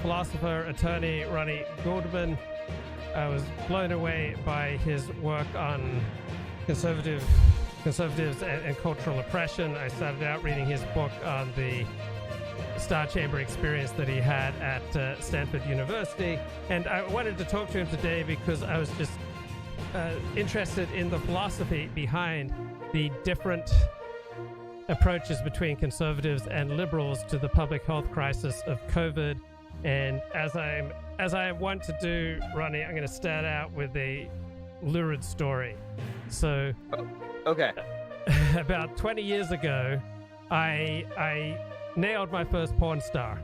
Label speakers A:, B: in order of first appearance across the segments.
A: philosopher, attorney Ronnie Goldman. I was blown away by his work on conservatives and cultural oppression. I started out reading his book on the Star Chamber experience that he had at Stanford University, and I wanted to talk to him today because I was just interested in the philosophy behind the different approaches between conservatives and liberals to the public health crisis of COVID. And as I want to do, Ronnie, I'm going to start out with a lurid story. So,
B: okay.
A: About 20 years ago, I nailed my first porn star,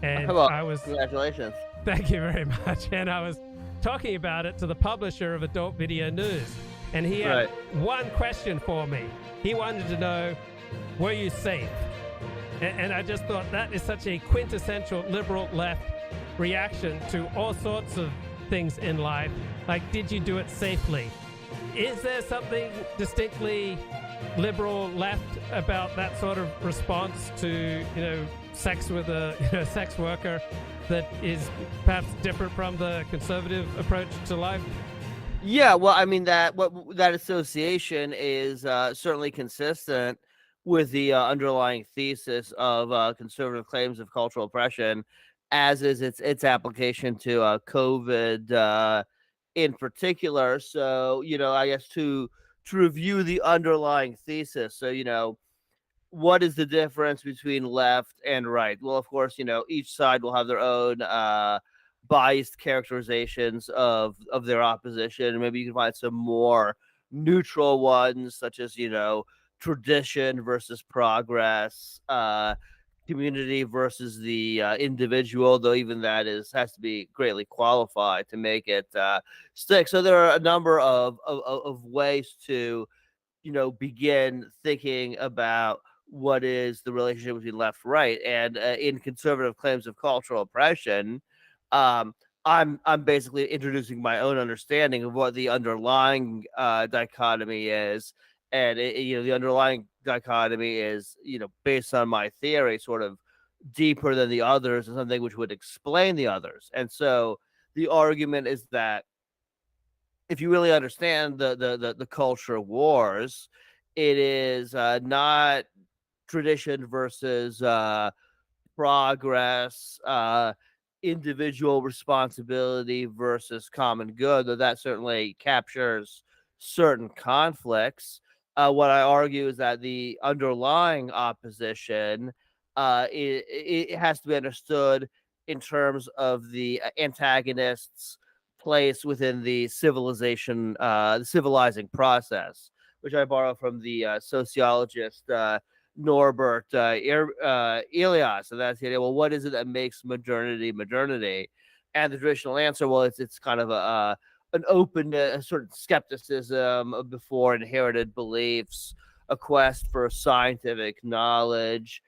A: and
B: congratulations.
A: Thank you very much. And I was talking about it to the publisher of Adult Video News, and he had one question for me. He wanted to know, were you safe? And I just thought that is such a quintessential liberal left reaction to all sorts of things in life. Like, did you do it safely? Is there something distinctly liberal left about that sort of response to, sex with a sex worker that is perhaps different from the conservative approach to life?
B: Yeah, well, I mean, that association is certainly consistent with the underlying thesis of conservative claims of cultural oppression, as is its application to COVID in particular. So, I guess to review the underlying thesis. So, what is the difference between left and right? Well, of course, each side will have their own biased characterizations of their opposition. Maybe you can find some more neutral ones, such as, tradition versus progress, community versus the individual, though even that has to be greatly qualified to make it stick. So there are a number of ways to, begin thinking about what is the relationship between left and right. And in conservative claims of cultural oppression, I'm basically introducing my own understanding of what the underlying dichotomy is. And the underlying dichotomy is, based on my theory, sort of deeper than the others, and something which would explain the others. And so the argument is that if you really understand the culture wars, it is not tradition versus progress, individual responsibility versus common good, though that certainly captures certain conflicts. What I argue is that the underlying opposition, it has to be understood in terms of the antagonist's place within the civilizing process, which I borrow from the sociologist Norbert Elias. And that's the idea. Well, what is it that makes modernity modernity? And the traditional answer, well, it's kind of an openness, a sort of skepticism before inherited beliefs, a quest for scientific knowledge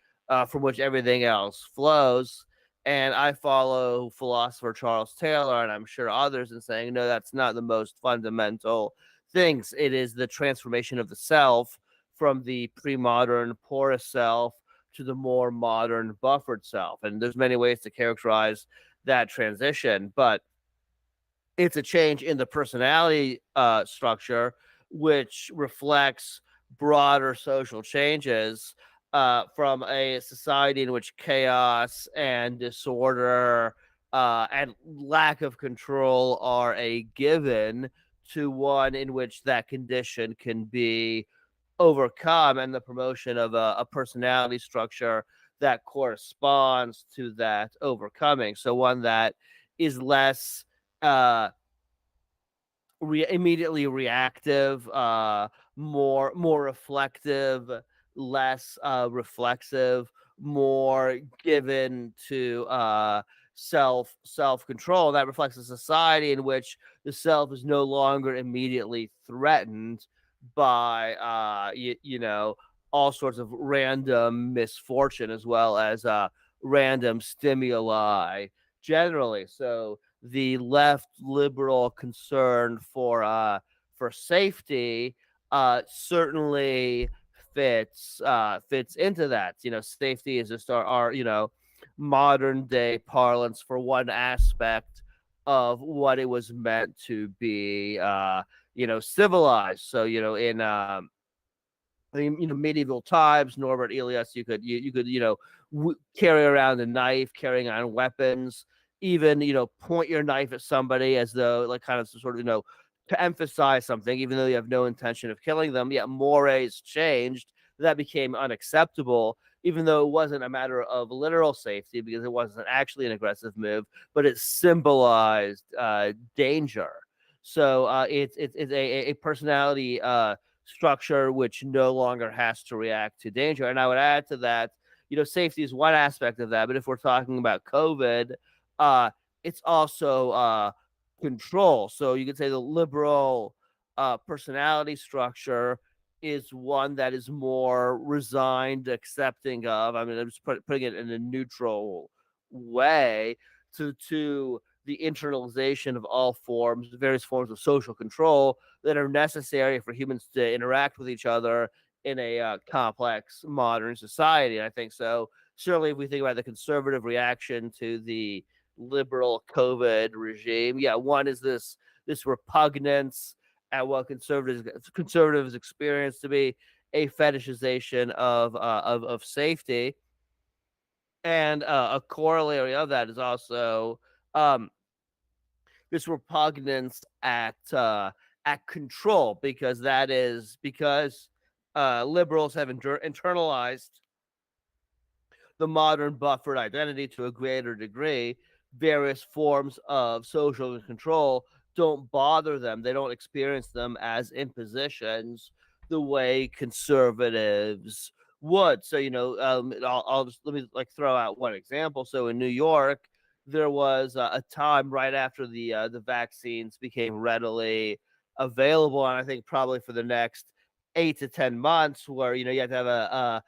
B: from which everything else flows. And I follow philosopher Charles Taylor, and I'm sure others, in saying, no, that's not the most fundamental things. It is the transformation of the self from the pre-modern porous self to the more modern buffered self. And there's many ways to characterize that transition, but it's a change in the personality structure, which reflects broader social changes from a society in which chaos and disorder and lack of control are a given, to one in which that condition can be overcome, and the promotion of a personality structure that corresponds to that overcoming. So one that is less immediately reactive, more reflective, less reflexive, more given to self-control. That reflects a society in which the self is no longer immediately threatened by all sorts of random misfortune, as well as random stimuli generally. So the left liberal concern for safety certainly fits into that. Safety is just our modern day parlance for one aspect of what it was meant to be, civilized. So, in medieval times, Norbert Elias, you could carry around a knife, carrying on weapons, even point your knife at somebody as though like kind of some sort of to emphasize something, even though you have no intention of killing them. Yet mores changed. That became unacceptable, even though it wasn't a matter of literal safety because it wasn't actually an aggressive move, but it symbolized danger. So it's a personality structure which no longer has to react to danger. And I would add to that, safety is one aspect of that, but if we're talking about COVID, it's also control. So you could say the liberal personality structure is one that is more resigned, accepting of. I mean, I'm just putting it in a neutral way to the internalization of all forms, various forms of social control that are necessary for humans to interact with each other in a complex modern society. And I think so. Certainly, if we think about the conservative reaction to the liberal COVID regime, yeah, one is this repugnance at what conservatives experience to be a fetishization of safety, and a corollary of that is also um, this repugnance at control, because liberals have internalized the modern buffered identity to a greater degree. Various forms of social control don't bother them. They don't experience them as impositions the way conservatives would. So, I'll just let me like throw out one example. So in New York, there was a time right after the vaccines became readily available, and I think probably for the next 8 to 10 months, where you had to have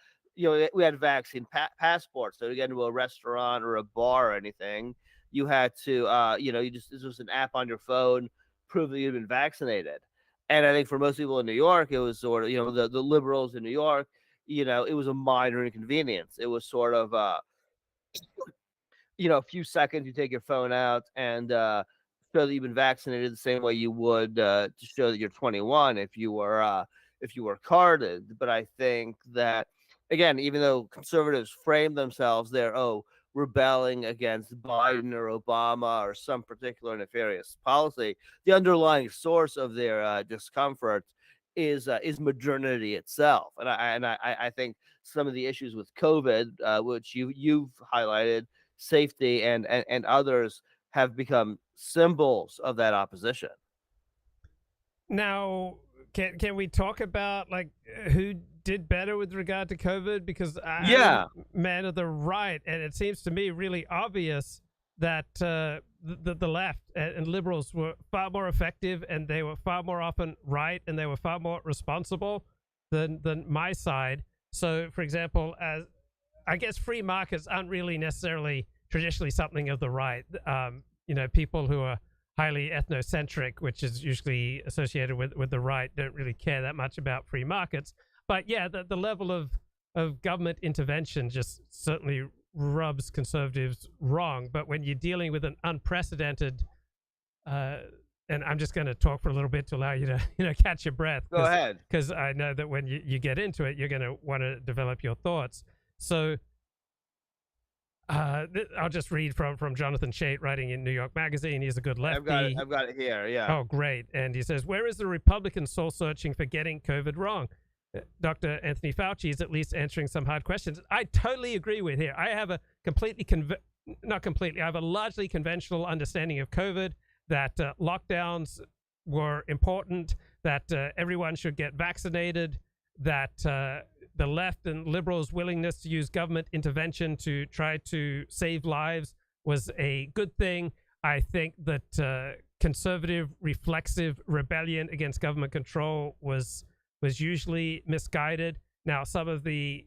B: we had vaccine passports. So to get into a restaurant or a bar or anything, you had to, this was an app on your phone, prove that you'd been vaccinated. And I think for most people in New York, it was sort of, the liberals in New York, it was a minor inconvenience. It was sort of, a few seconds, you take your phone out and show that you've been vaccinated the same way you would to show that you're 21 if you were carded. But I think that, again, even though conservatives frame themselves, they're rebelling against Biden or Obama or some particular nefarious policy, the underlying source of their discomfort is modernity itself. And I think some of the issues with COVID, which you've highlighted, safety and others, have become symbols of that opposition.
A: Now, can we talk about like who did better with regard to COVID? Because I'm a man of the right, and it seems to me really obvious that the left and liberals were far more effective, and they were far more often right, and they were far more responsible than my side. So, for example, as I guess free markets aren't really necessarily traditionally something of the right. People who are highly ethnocentric, which is usually associated with the right, don't really care that much about free markets. But yeah, the level of government intervention just certainly rubs conservatives wrong. But when you're dealing with an unprecedented, and I'm just going to talk for a little bit to allow you to catch your breath.
B: Go ahead.
A: Because I know that when you get into it, you're going to want to develop your thoughts. So I'll just read from Jonathan Chait, writing in New York Magazine. He's a good lefty.
B: I've got it here, yeah.
A: Oh, great. And he says, where is the Republican soul searching for getting COVID wrong? Dr. Anthony Fauci is at least answering some hard questions. I totally agree with here. I have a I have a largely conventional understanding of COVID, that lockdowns were important, that everyone should get vaccinated, that the left and liberals' willingness to use government intervention to try to save lives was a good thing. I think that conservative, reflexive rebellion against government control was usually misguided. Now, some of the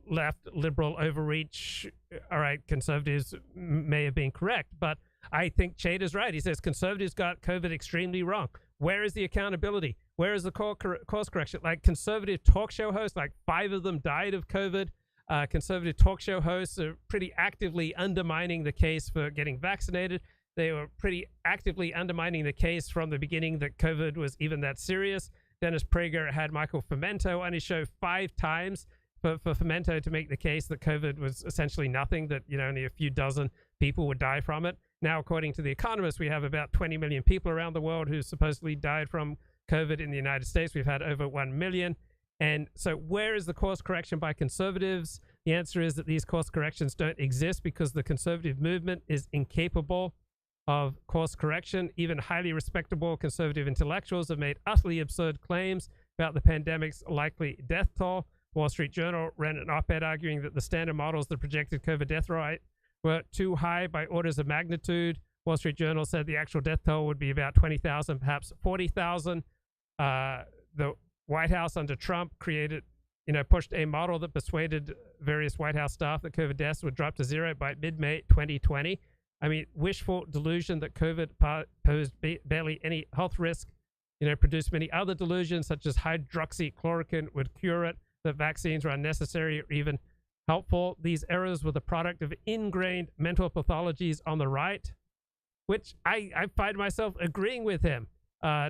A: left liberal overreach, all right, conservatives may have been correct, but I think Chait is right. He says conservatives got COVID extremely wrong. Where is the accountability? Where is the course correction? Like conservative talk show hosts, like 5 of them died of COVID. Conservative talk show hosts are pretty actively undermining the case for getting vaccinated. They were pretty actively undermining the case from the beginning that COVID was even that serious. Dennis Prager had Michael Fomento on his show 5 times for Fomento to make the case that COVID was essentially nothing, that only a few dozen people would die from it. Now, according to The Economist, we have about 20 million people around the world who supposedly died from COVID. In the United States, we've had over 1 million. And so where is the course correction by conservatives? The answer is that these course corrections don't exist because the conservative movement is incapable of course correction. Even highly respectable conservative intellectuals have made utterly absurd claims about the pandemic's likely death toll. Wall Street Journal ran an op-ed arguing that the standard models that projected COVID death rate were too high by orders of magnitude. Wall Street Journal said the actual death toll would be about 20,000, perhaps 40,000. The White House under Trump pushed a model that persuaded various White House staff that COVID deaths would drop to 0 by mid-May 2020. I mean, wishful delusion that COVID posed barely any health risk, produced many other delusions, such as hydroxychloroquine would cure it, that vaccines were unnecessary or even helpful. These errors were the product of ingrained mental pathologies on the right, which I find myself agreeing with him.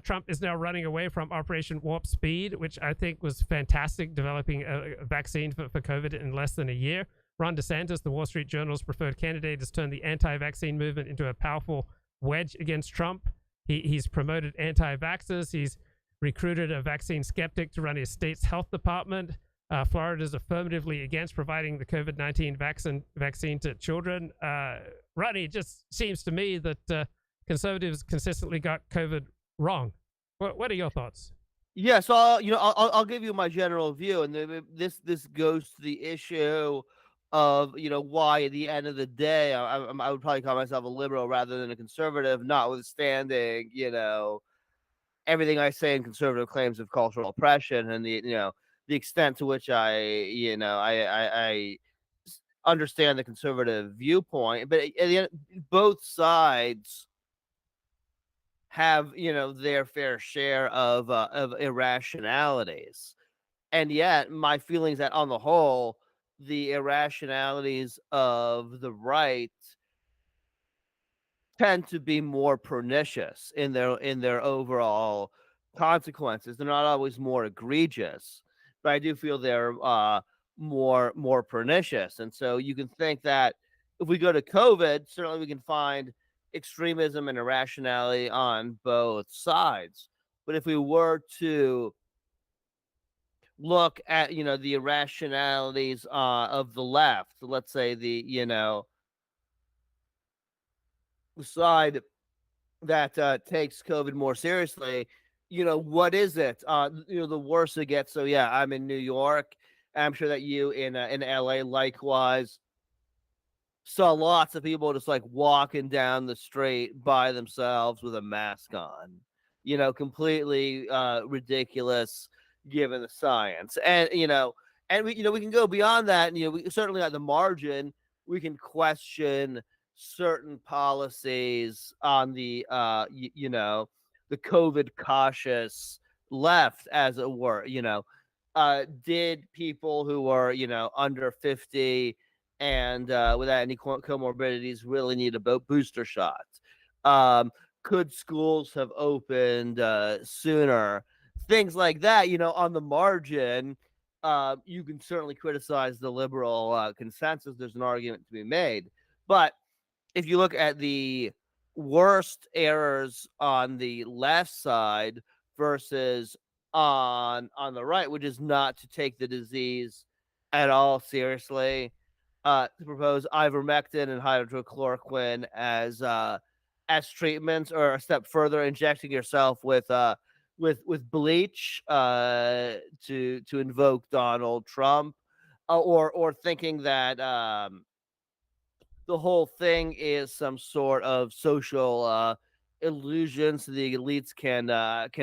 A: Trump is now running away from Operation Warp Speed, which I think was fantastic, developing a vaccine for COVID in less than a year. Ron DeSantis, the Wall Street Journal's preferred candidate, has turned the anti-vaccine movement into a powerful wedge against Trump. He's promoted anti-vaxxers. He's recruited a vaccine skeptic to run his state's health department. Florida's affirmatively against providing the COVID-19 vaccine to children. Rodney, it just seems to me that conservatives consistently got COVID wrong. What are your thoughts?
B: Yeah, so I'll give you my general view, and this goes to the issue of why at the end of the day I would probably call myself a liberal rather than a conservative, notwithstanding everything I say in conservative claims of cultural oppression and the extent to which I understand the conservative viewpoint. But at the end, both sides have their fair share of irrationalities, and yet my feelings that on the whole the irrationalities of the right tend to be more pernicious in their overall consequences. They're not always more egregious, but I do feel they're more pernicious. And so you can think that if we go to COVID, certainly we can find extremism and irrationality on both sides. But if we were to look at the irrationalities of the left, let's say the side that takes COVID more seriously, what is it? The worse it gets. So yeah, I'm in New York. I'm sure that you in LA likewise saw lots of people just like walking down the street by themselves with a mask on. Completely ridiculous given the science. And and we can go beyond that, and we certainly at the margin we can question certain policies on the the COVID cautious left, as it were. Did people who are under 50 and without any comorbidities really need a booster shot? Could schools have opened sooner? Things like that. On the margin, you can certainly criticize the liberal consensus. There's an argument to be made, but if you look at the worst errors on the left side versus on the right, which is not to take the disease at all seriously, to propose ivermectin and hydroxychloroquine as treatments, or a step further, injecting yourself with bleach to invoke Donald Trump, or thinking that the whole thing is some sort of social illusion so the elites can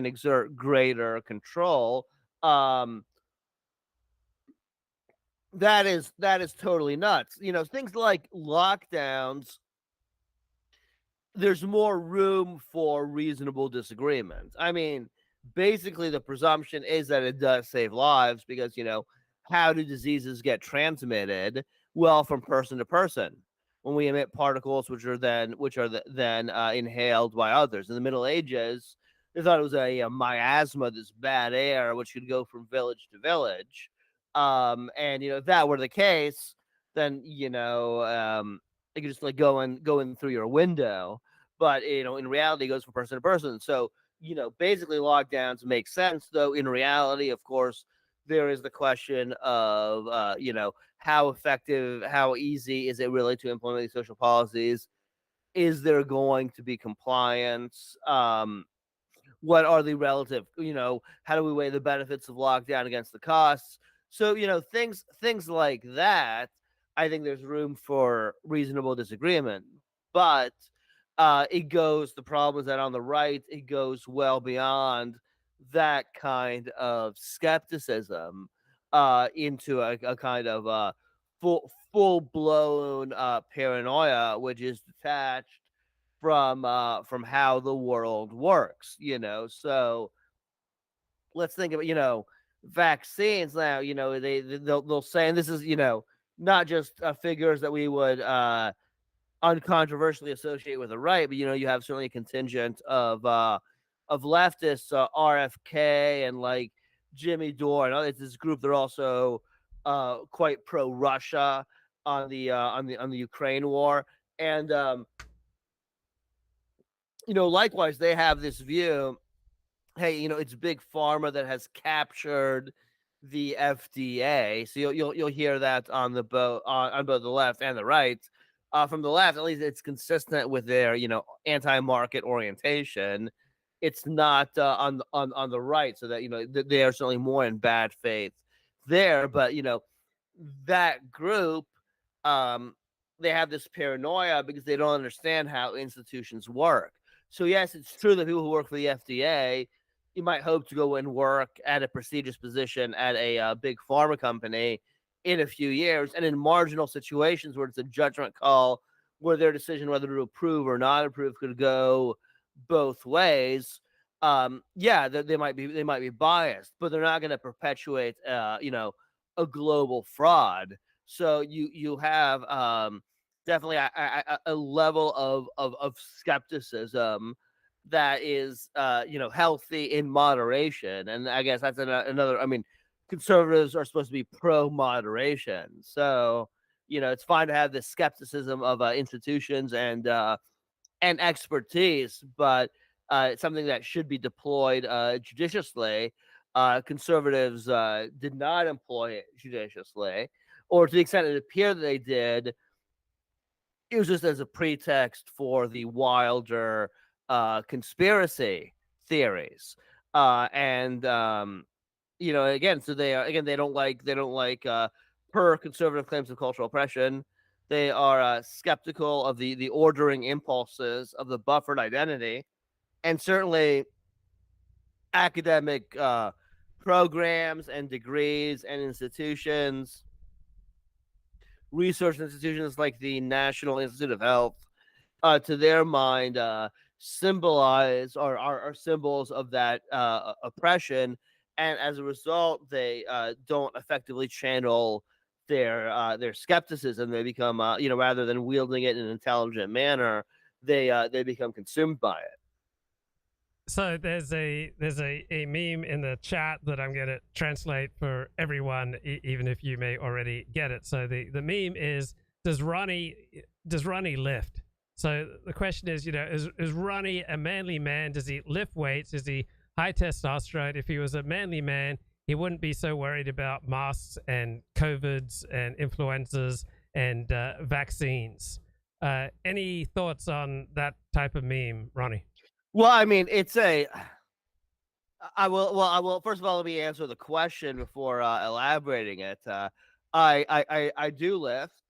B: exert greater control. That is totally nuts. Things like lockdowns, there's more room for reasonable disagreement. I mean, basically the presumption is that it does save lives because how do diseases get transmitted? Well, from person to person. When we emit particles, which are then inhaled by others. In the Middle Ages, they thought it was a miasma, this bad air, which could go from village to village. And if that were the case, then it could just like go in through your window. But in reality, it goes from person to person. So basically, lockdowns make sense, though in reality, of course, there is the question of how effective, how easy is it really to implement these social policies? Is there going to be compliance? What are the relative, how do we weigh the benefits of lockdown against the costs? So things like that, I think there's room for reasonable disagreement. But the problem is that on the right, it goes well beyond that kind of skepticism into a kind of full blown paranoia, which is detached from how the world works. So let's think about vaccines now. They'll say, and this is not just figures that we would uncontroversially associate with the right, but you have certainly a contingent of leftists, RFK and like Jimmy Dore and others. This group, they're also quite pro Russia on the Ukraine war. And likewise, they have this view, hey, it's big pharma that has captured the FDA. So you'll hear that on on both the left and the right. From the left, at least, it's consistent with their anti-market orientation. It's not on the right, so that they are certainly more in bad faith there. But that group, um, they have this paranoia because they don't understand how institutions work. So yes, it's true that people who work for the FDA, you might hope to go and work at a prestigious position at a big pharma company in a few years, and in marginal situations where it's a judgment call, where their decision whether to approve or not approve could go both ways. Yeah, they might be biased, but they're not going to perpetuate, a global fraud. So you have definitely a level of skepticism that is healthy in moderation. And I guess that's another, I mean, conservatives are supposed to be pro moderation, so it's fine to have this skepticism of institutions and expertise, but it's something that should be deployed judiciously. Conservatives did not employ it judiciously, or to the extent it appeared that they did, it was just as a pretext for the wilder conspiracy theories. And again, so they don't like per conservative claims of cultural oppression. They are skeptical of the ordering impulses of the buffered identity, and certainly academic programs and degrees and institutions, research institutions like the National Institute of Health, to their mind, symbolize or are symbols of that oppression, and as a result, they don't effectively channel their skepticism. They become, rather than wielding it in an intelligent manner, they become consumed by it.
A: So there's a meme in the chat that I'm going to translate for everyone, even if you may already get it. So the meme is, does Ronnie lift? So the question is, is Ronnie a manly man? Does he lift weights? Is he high testosterone? If he was a manly man, he wouldn't be so worried about masks and COVIDs and influenzas and vaccines. Any thoughts on that type of meme, Ronnie?
B: Well, I mean, I will. First of all, let me answer the question before elaborating it. I do lift,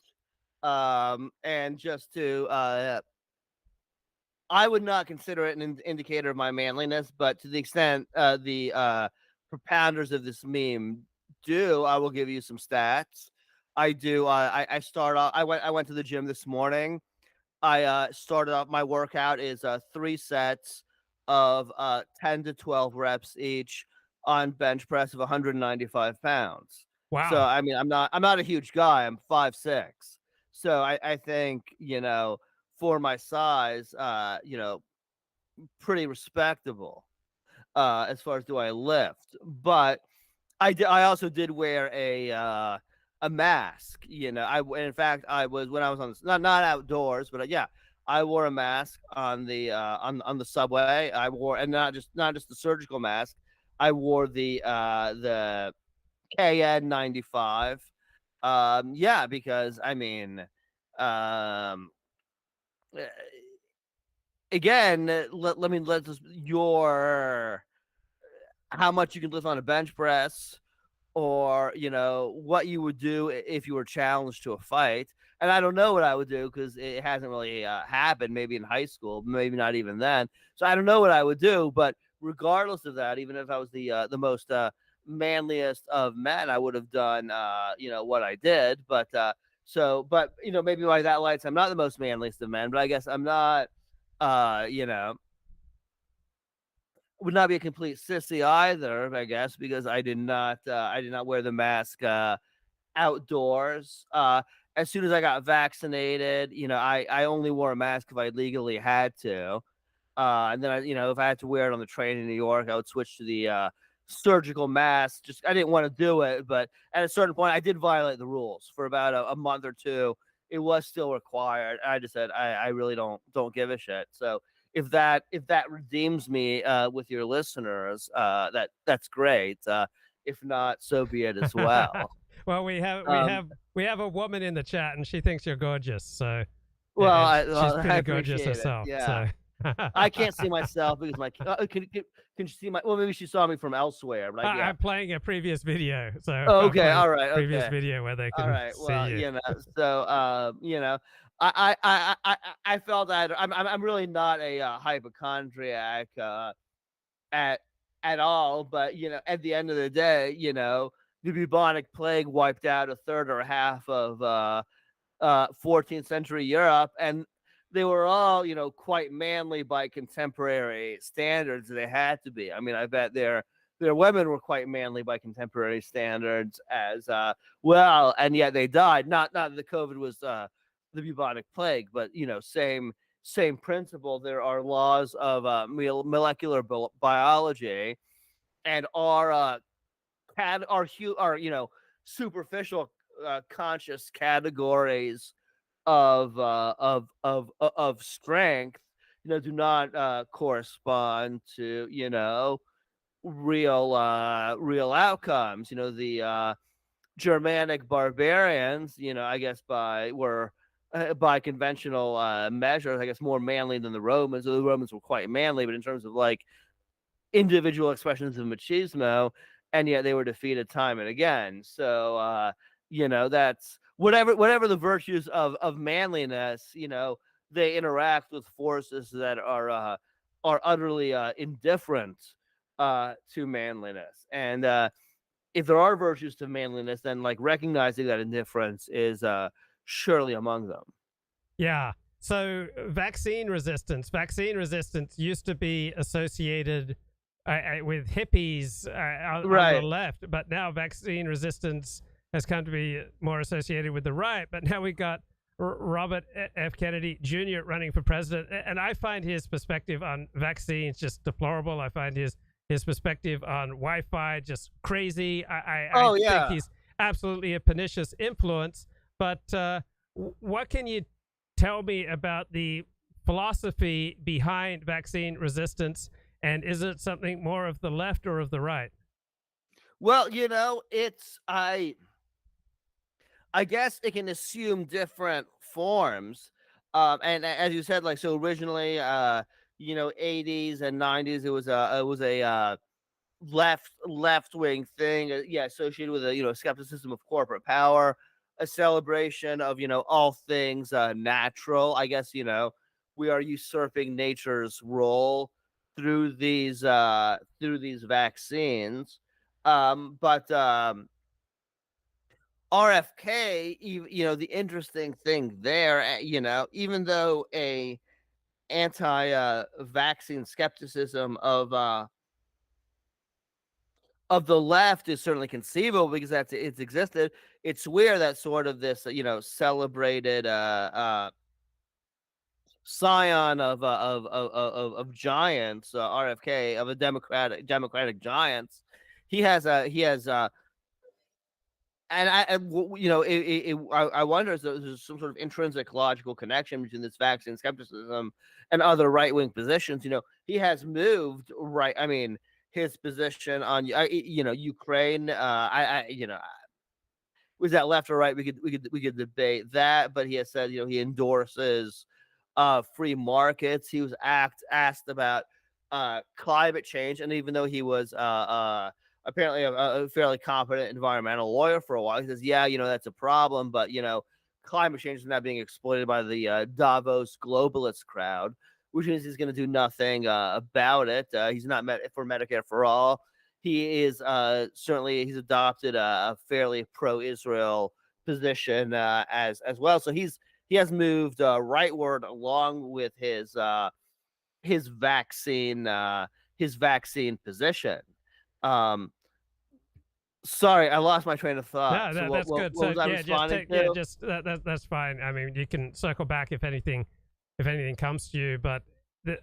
B: and just to I would not consider it an indicator of my manliness, but to the extent the propounders of this meme do, I will give you some stats. I do. I start off. I went to the gym this morning. I started off, my workout is 3 sets of 10 to 12 reps each on bench press of 195 pounds. So
A: Wow.
B: I mean, I'm not a huge guy. I'm 5'6". So I think, for my size, pretty respectable as far as do I lift. But I also did wear a mask. In fact, I was when I was not outdoors, but yeah, I wore a mask on the subway. I wore, and not just the surgical mask. I wore the KN95. Yeah, because I mean, um, eh, again, let me let this your how much you can lift on a bench press, or what you would do if you were challenged to a fight. And I don't know what I would do because it hasn't really happened. Maybe in high school, maybe not even then. So I don't know what I would do. But regardless of that, even if I was the most manliest of men, I would have done what I did. But maybe by that lights, I'm not the most manliest of men. But I guess I'm not uh you know would not be a complete sissy either, I guess, because I did not wear the mask outdoors. As soon as I got vaccinated, I only wore a mask if I legally had to. And then if I had to wear it on the train in New York, I would switch to the surgical mask. Just I didn't want to do it, but at a certain point, I did violate the rules for about a month or two. It was still required. I just said I really don't give a shit. So if that redeems me with your listeners, that's great. If not, so be it as well.
A: Well, we have we
B: Um,
A: have we have a woman in the chat, and she thinks you're gorgeous. So,
B: well,
A: and
B: I,
A: she's
B: well, I
A: pretty gorgeous
B: appreciate it.
A: herself.
B: Yeah.
A: So,
B: I can't see myself because can she see my? Well, maybe she saw me from elsewhere, but yeah.
A: I'm playing a previous video, so
B: Oh,
A: I'm
B: okay,
A: playing
B: all right,
A: previous
B: okay,
A: video where they
B: all
A: can
B: right.
A: see
B: Well,
A: you.
B: so I felt that I'm really not a hypochondriac at at all, but at the end of the day, the bubonic plague wiped out a third or a half of 14th century Europe, and they were all, quite manly by contemporary standards. They had to be. I mean, I bet their women were quite manly by contemporary standards as well, and yet they died. Not that the COVID was the bubonic plague, but same principle. There are laws of molecular biology, and our superficial conscious categories of strength, do not correspond to real outcomes. The Germanic barbarians, I guess by conventional measures, I guess more manly than the Romans. So the Romans were quite manly, but in terms of like individual expressions of machismo, and yet they were defeated time and again. So that's whatever the virtues of manliness, they interact with forces that are utterly indifferent to manliness. And if there are virtues to manliness, then like recognizing that indifference is surely among them.
A: Yeah. So vaccine resistance. Vaccine resistance used to be associated with hippies on the
B: Right.
A: left, but now vaccine resistance has come to be more associated with the right. But now we got Robert F. Kennedy Jr. running for president, and I find his perspective on vaccines just deplorable. I find his perspective on Wi-Fi just crazy. I
B: Oh
A: think
B: yeah.
A: he's absolutely a pernicious influence. But what can you tell me about the philosophy behind vaccine resistance, and is it something more of the left or of the right?
B: Well, it's I guess it can assume different forms. And as you said, like so originally, 80s and 90s, it was a left wing thing, yeah, associated with a skepticism of corporate power, a celebration of all things natural. I guess we are usurping nature's role through these vaccines. But RFK, the interesting thing there, even though a anti vaccine skepticism of the left is certainly conceivable because it's existed. It's weird that sort of this celebrated scion of giants, RFK, of a democratic giants. He has and I wonder if there's some sort of intrinsic logical connection between this vaccine skepticism and other right wing positions. He has moved right. I mean, his position on Ukraine. Was that left or right? We could debate that, but he has said he endorses free markets. He was asked about climate change, and even though he was apparently a fairly competent environmental lawyer for a while, he says, yeah, that's a problem, but climate change is not being exploited by the Davos globalist crowd, which means he's going to do nothing about it. He's not for Medicare for all. He is certainly he's adopted a fairly pro-Israel position as well. So he has moved rightward along with his vaccine position. Sorry, I lost my train of thought.
A: No,
B: So
A: that's good.
B: what
A: So
B: was I
A: yeah, just
B: responding
A: take,
B: to?
A: just that's fine. I mean, you can circle back if anything comes to you. But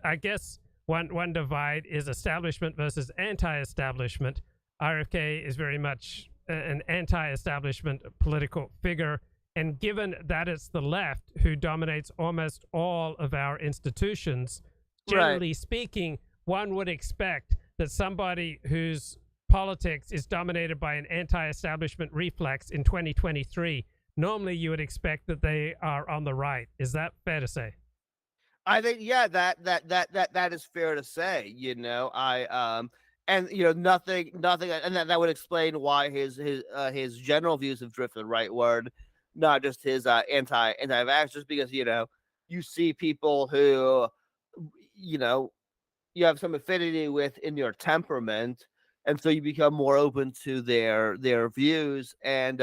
A: I guess one divide is establishment versus anti-establishment. RFK is very much an anti-establishment political figure, and given that it's the left who dominates almost all of our institutions, generally
B: Right.
A: speaking, one would expect that somebody whose politics is dominated by an anti-establishment reflex in 2023, normally you would expect that they are on the right. Is that fair to say?
B: I think that is fair to say. I and nothing, and that would explain why his general views have drifted rightward, not just his anti-vax, just because you see people who you know you have some affinity with in your temperament, and so you become more open to their views and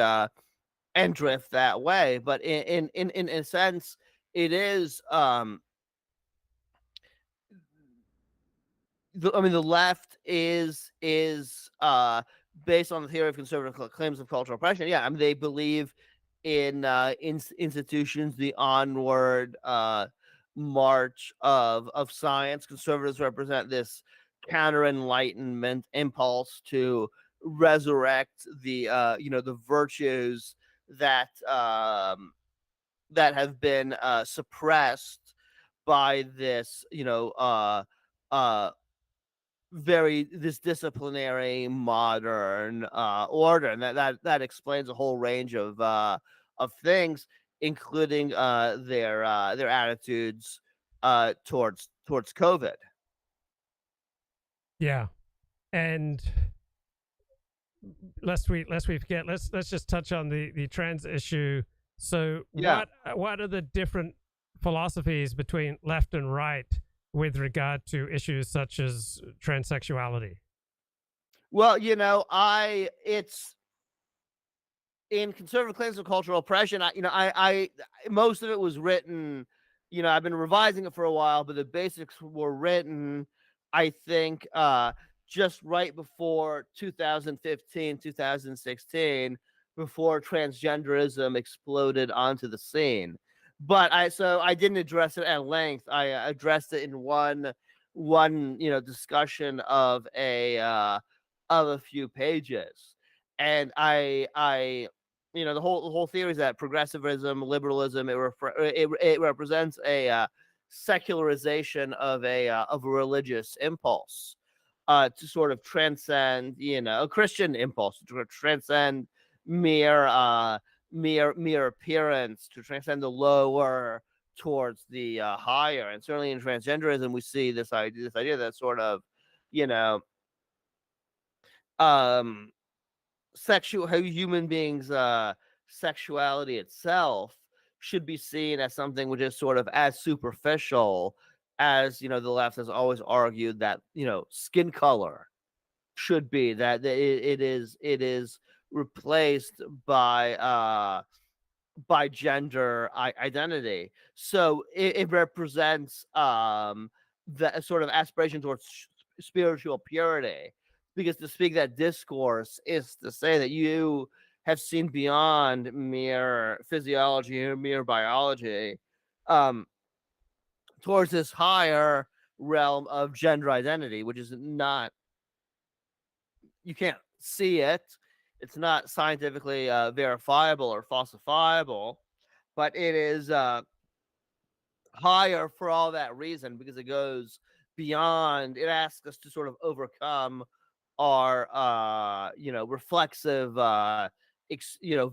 B: drift that way. But in a sense, it is the left is based on the theory of conservative claims of cultural oppression. Yeah, I mean they believe in institutions, the onward march of science. Conservatives represent this counter enlightenment impulse to resurrect the virtues that have been suppressed by this uh very this disciplinary modern order, and that explains a whole range of things, including their attitudes towards COVID.
A: Yeah, and lest we forget, let's just touch on the trans issue. So
B: Yeah.
A: what are the different philosophies between left and right with regard to issues such as transsexuality?
B: Well, I it's in conservative claims of cultural oppression. I most of it was written. I've been revising it for a while, but the basics were written, I think, just right before 2015, 2016, before transgenderism exploded onto the scene. But I didn't address it at length. I addressed it in one discussion of a few pages, and I the whole theory is that progressivism, liberalism, it represents a secularization of a religious impulse to sort of transcend, a Christian impulse to transcend mere mere appearance, to transcend the lower towards the higher. And certainly in transgenderism, we see this idea that sort of, you know, um how human beings sexuality itself should be seen as something which is sort of as superficial as the left has always argued that skin color should be, that it is replaced by gender identity. So it represents the sort of aspiration towards spiritual purity, because to speak that discourse is to say that you have seen beyond mere physiology or mere biology, um, towards this higher realm of gender identity, which is not, you can't see it. It's not scientifically verifiable or falsifiable, but it is higher for all that reason because it goes beyond. It asks us to sort of overcome our reflexive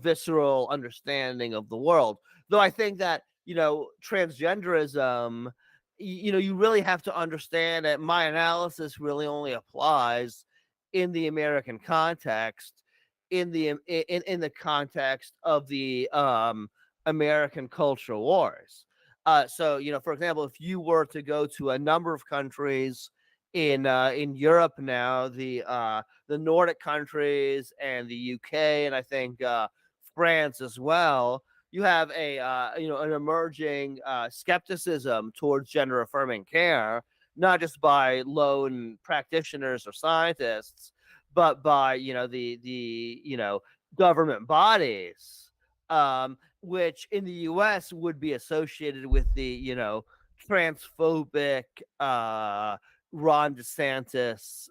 B: visceral understanding of the world. Though I think that transgenderism, you really have to understand that my analysis really only applies in the American context, in the context of the American cultural wars. So, for example, if you were to go to a number of countries in Europe now, the Nordic countries and the UK, and I think France as well, you have an emerging skepticism towards gender affirming care, not just by lone practitioners or scientists, but by the government bodies, which in the U.S. would be associated with the transphobic Ron DeSantis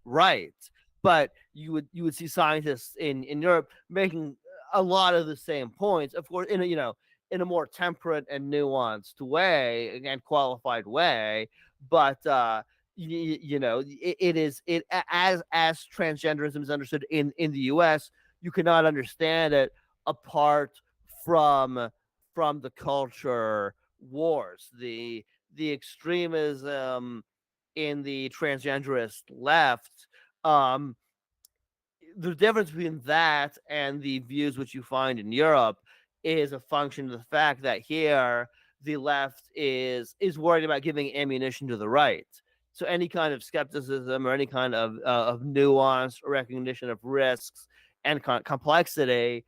B: right. But you would see scientists in Europe making a lot of the same points, of course, in a more temperate and nuanced way and qualified way. But as transgenderism is understood in the U.S., you cannot understand it apart from the culture wars, the extremism in the transgenderist left. um the difference between that and the views which you find in Europe is a function of the fact that here the left is worried about giving ammunition to the right. So any kind of skepticism or any kind of nuance or recognition of risks and complexity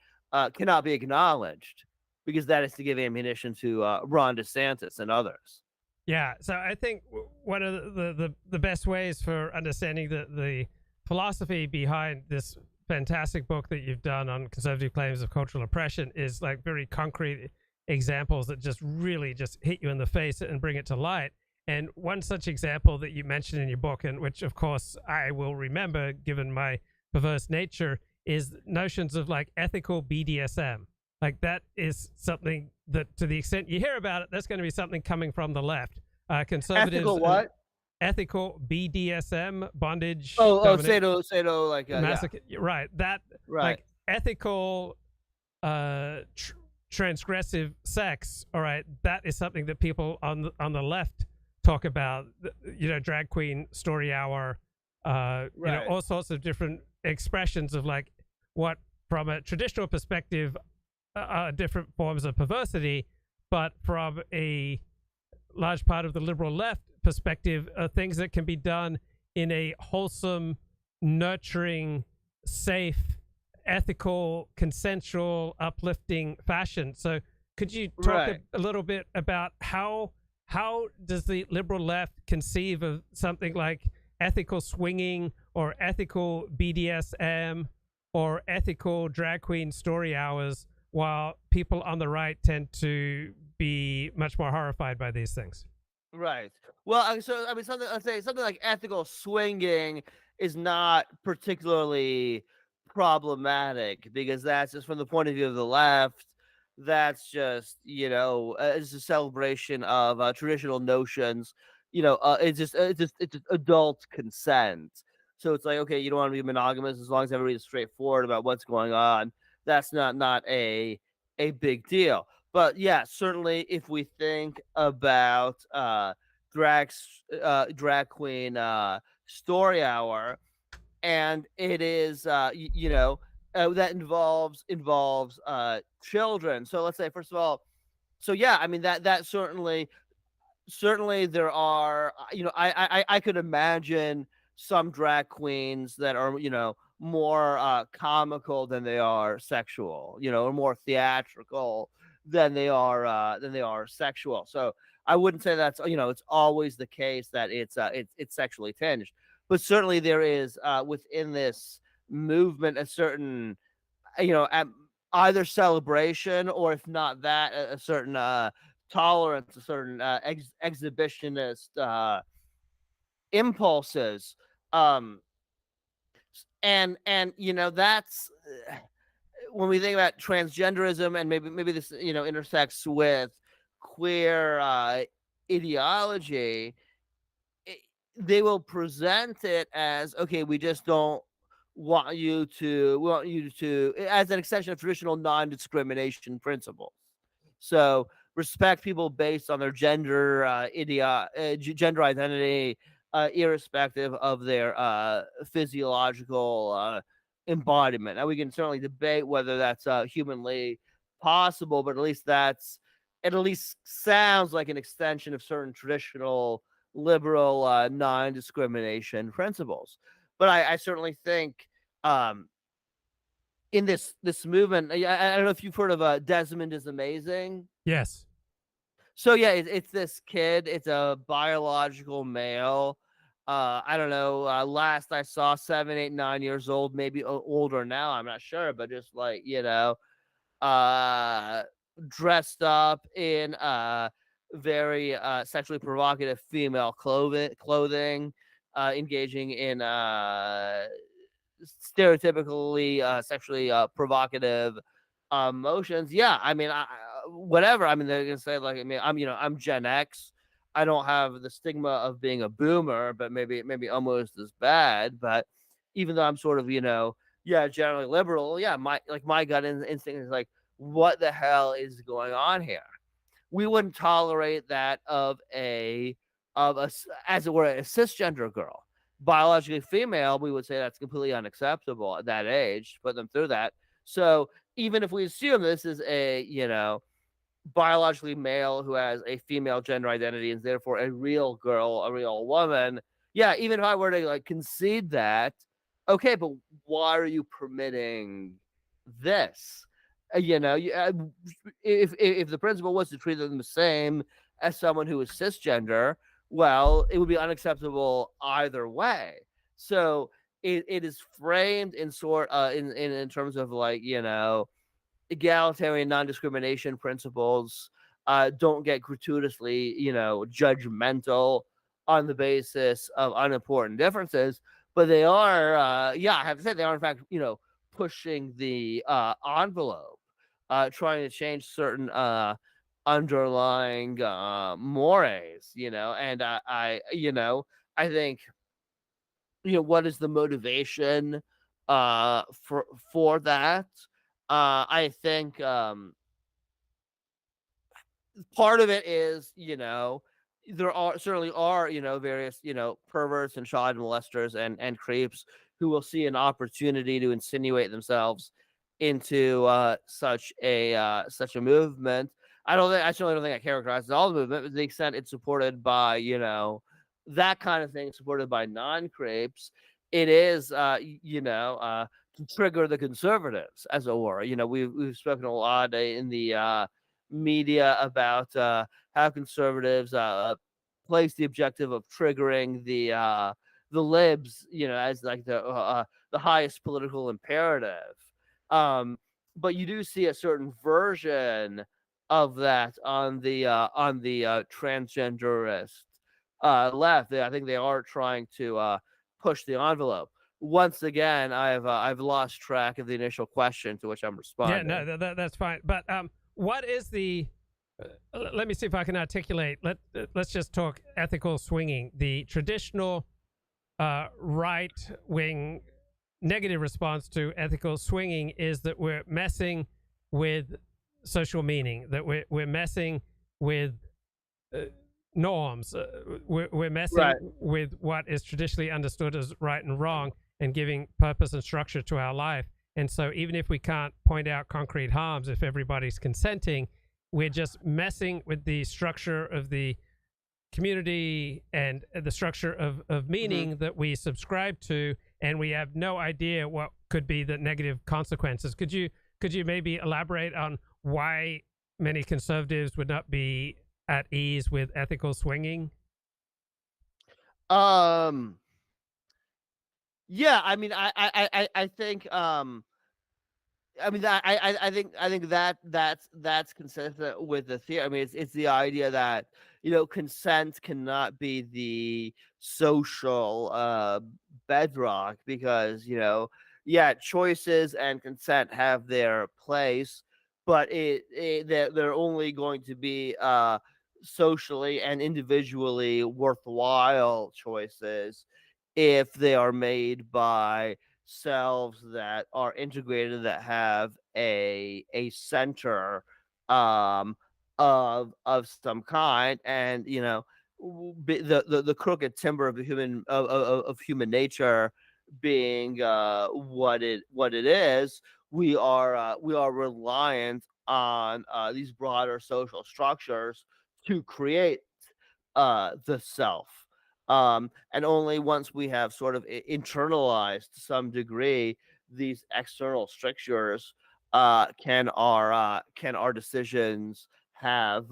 B: cannot be acknowledged, because that is to give ammunition to Ron DeSantis and others.
A: Yeah, so I think one of the best ways for understanding the philosophy behind this fantastic book that you've done on conservative claims of cultural oppression is like very concrete examples that just really just hit you in the face and bring it to light. And one such example that you mentioned in your book, and which of course I will remember given my perverse nature, is notions of like ethical BDSM. Like that is something that, to the extent you hear about it, that's going to be something coming from the left. Conservatives.
B: Ethical what?
A: Ethical BDSM, bondage.
B: Sado, like
A: masochist. Yeah. Right. That
B: right.
A: Like ethical, transgressive sex. All right. That is something that people on the left talk about. Drag queen, story hour.
B: Right.
A: All sorts of different expressions of like what, from a traditional perspective, different forms of perversity, but from a large part of the liberal left perspective, things that can be done in a wholesome, nurturing, safe, ethical, consensual, uplifting fashion. So could you talk a little bit about how does the liberal left conceive of something like ethical swinging or ethical BDSM or ethical drag queen story hours, while people on the right tend to be much more horrified by these things?
B: Right. Well, so I mean, let's say something like ethical swinging is not particularly problematic, because that's just from the point of view of the left. That's just it's a celebration of traditional notions. It's just adult consent. So it's like, okay, you don't want to be monogamous as long as everybody's straightforward about what's going on. That's not a big deal. But yeah, certainly if we think about drag queen story hour, and it is that involves children. So let's say, first of all, so yeah, I mean that certainly there are, I could imagine some drag queens that are more comical than they are sexual, or more theatrical than they are sexual. So I wouldn't say that's it's always the case that it's sexually tinged. but certainly there is within this movement a certain either celebration, or if not that, a certain tolerance, a certain exhibitionist impulses. Um, and that's when we think about transgenderism, and maybe this intersects with queer ideology. it, they will present it as, okay, we just don't want you to as an extension of traditional non-discrimination principles. So respect people based on their gender identity, irrespective of their physiological embodiment. Now we can certainly debate whether that's humanly possible, but it at least sounds like an extension of certain traditional liberal non-discrimination principles. But I certainly think um, in this movement, I don't know if you've heard of Desmond is Amazing.
A: Yes.
B: So yeah, it's this kid. It's a biological male. I don't know. Last I saw, 7, 8, 9 years old, maybe older now. I'm not sure, but just like uh, dressed up in very sexually provocative female clothing, engaging in stereotypically sexually provocative motions. Yeah, I mean, whatever. I mean, they're gonna say like, I mean, I'm Gen X. I don't have the stigma of being a boomer, but maybe almost as bad. But even though I'm sort of yeah, generally liberal, yeah, my gut instinct is like, what the hell is going on here? We wouldn't tolerate that of a as it were, a cisgender girl. Biologically female, we would say that's completely unacceptable at that age to put them through that. So even if we assume this is a biologically male who has a female gender identity and therefore a real girl, a real woman, yeah, even if I were to like concede that, okay, but why are you permitting this? If the principle was to treat them the same as someone who is cisgender, well, it would be unacceptable either way. So it is framed in in terms of like egalitarian non-discrimination principles. Don't get gratuitously judgmental on the basis of unimportant differences, but they are yeah, I have to say they are in fact pushing the envelope, trying to change certain underlying mores, and I think what is the motivation for that. I think part of it is there are certainly are various perverts and child molesters and creeps who will see an opportunity to insinuate themselves into such a movement. I certainly don't think I characterize all the movement, but to the extent it's supported by that kind of thing, supported by non-creeps, it is to trigger the conservatives, as it were. We've spoken a lot in the media about how conservatives place the objective of triggering the libs, as like the highest political imperative. But you do see a certain version of that on the transgenderist left. I think they are trying to push the envelope. Once again, I've lost track of the initial question to which I'm
A: Yeah,
B: responding.
A: no, that's fine. But what is the? Let me see if I can articulate. Let's just talk ethical swinging. The traditional right wing negative response to ethical swinging is that we're messing with social meaning, that we're messing with norms, we're messing
B: Right.
A: with what is traditionally understood as right and wrong, and giving purpose and structure to our life. And so even if we can't point out concrete harms, if everybody's consenting, we're just messing with the structure of the community and the structure of meaning that we subscribe to, and we have no idea what could be the negative consequences. Could you maybe elaborate on why many conservatives would not be at ease with ethical swinging?
B: Um Yeah, I mean, I think I mean, I think that that's consistent with the theory. I mean, it's the idea that consent cannot be the social bedrock because yeah, choices and consent have their place, but they're only going to be socially and individually worthwhile choices if they are made by selves that are integrated, that have a center um of some kind. And the crooked timber of the human of human nature being what it is, we are reliant on these broader social structures to create the self. And only once we have sort of internalized to some degree these external strictures, can our decisions have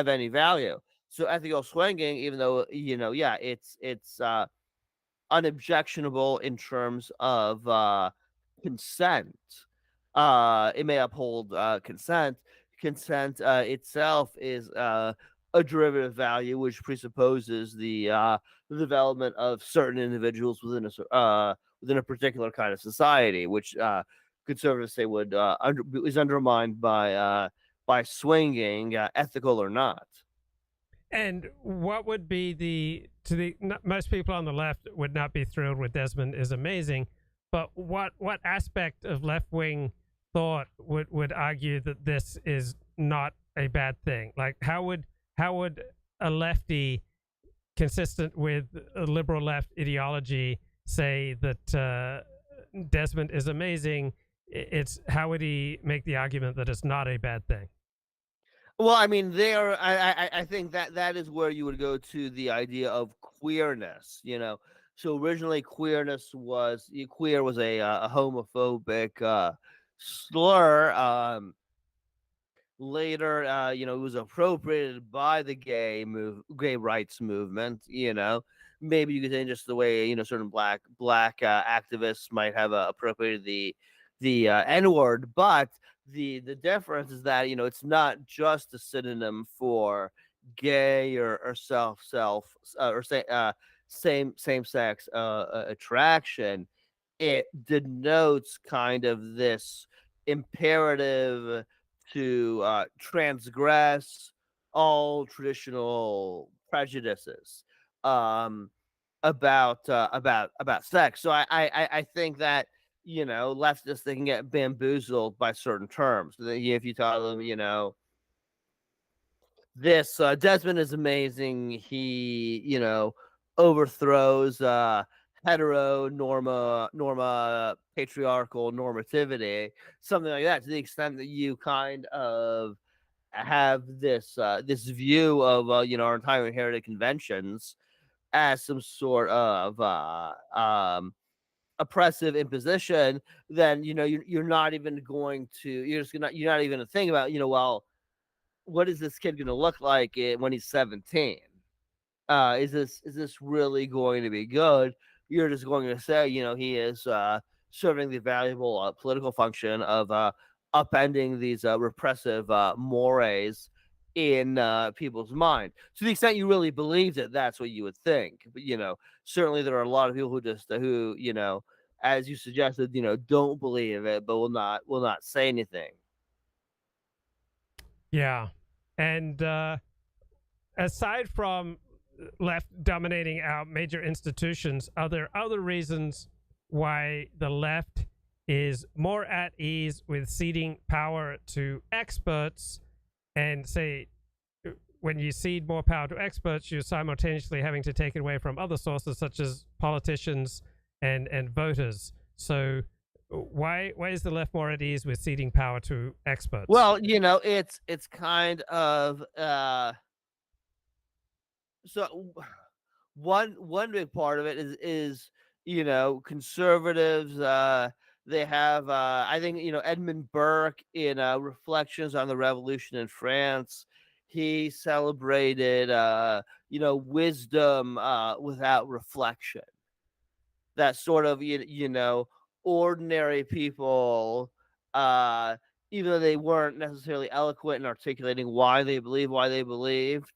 B: any value. So ethical swinging, even though yeah, it's unobjectionable in terms of consent. It may uphold consent. Consent itself is a derivative value, which presupposes the development of certain individuals within a particular kind of society, which conservatives say is undermined by swinging, ethical or not.
A: And what would be most people on the left would not be thrilled with Desmond is amazing, but what aspect of left wing thought would argue that this is not a bad thing? Like how would a lefty consistent with a liberal left ideology say that Desmond is amazing? It's how would he make the argument that it's not a bad thing?
B: Well, I mean, there. I think that that is where you would go to the idea of queerness. So originally, queer was a homophobic slur. Later, it was appropriated by the gay rights movement. Maybe you could say just the way certain black activists might have appropriated the N word, but the difference is that it's not just a synonym for gay or or say same sex attraction. It denotes kind of this imperative to transgress all traditional prejudices um, about sex. So I think that leftists, they can get bamboozled by certain terms. If you tell them, this Desmond is amazing. He overthrows norma patriarchal normativity, something like that. To the extent that you kind of have this view of our entire inherited conventions as some sort of oppressive imposition, then you're not even going to you're not even going to think about well, what is this kid going to look like when he's 17? Is this really going to be good? You're just going to say, he is serving the valuable political function of upending these repressive mores in people's mind. To the extent you really believed it, that's what you would think. But certainly there are a lot of people who as you suggested, don't believe it, but will not say anything.
A: Yeah, and aside from left dominating our major institutions, are there other reasons why the left is more at ease with ceding power to experts? And say, when you cede more power to experts, you're simultaneously having to take it away from other sources such as politicians and voters. So why is the left more at ease with ceding power to experts?
B: Well, it's kind of so one big part of it is conservatives. They have I think Edmund Burke in Reflections on the Revolution in France. He celebrated, wisdom without reflection. That sort of ordinary people, uh, even though they weren't necessarily eloquent in articulating why they believed,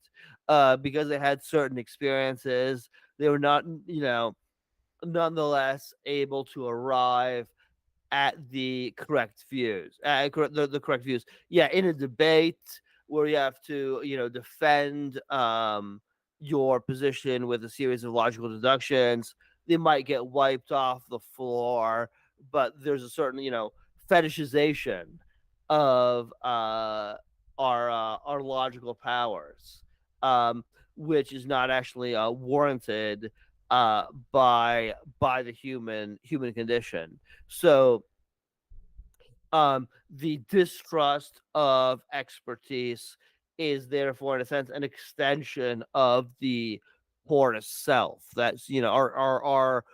B: because they had certain experiences, they were not, nonetheless able to arrive at the correct views, the correct views. Yeah, in a debate where you have to, defend your position with a series of logical deductions, they might get wiped off the floor. But there's a certain, fetishization of our logical powers, um, which is not actually warranted uh, by the human condition. So the distrust of expertise is therefore, in a sense, an extension of the porous self. That's, our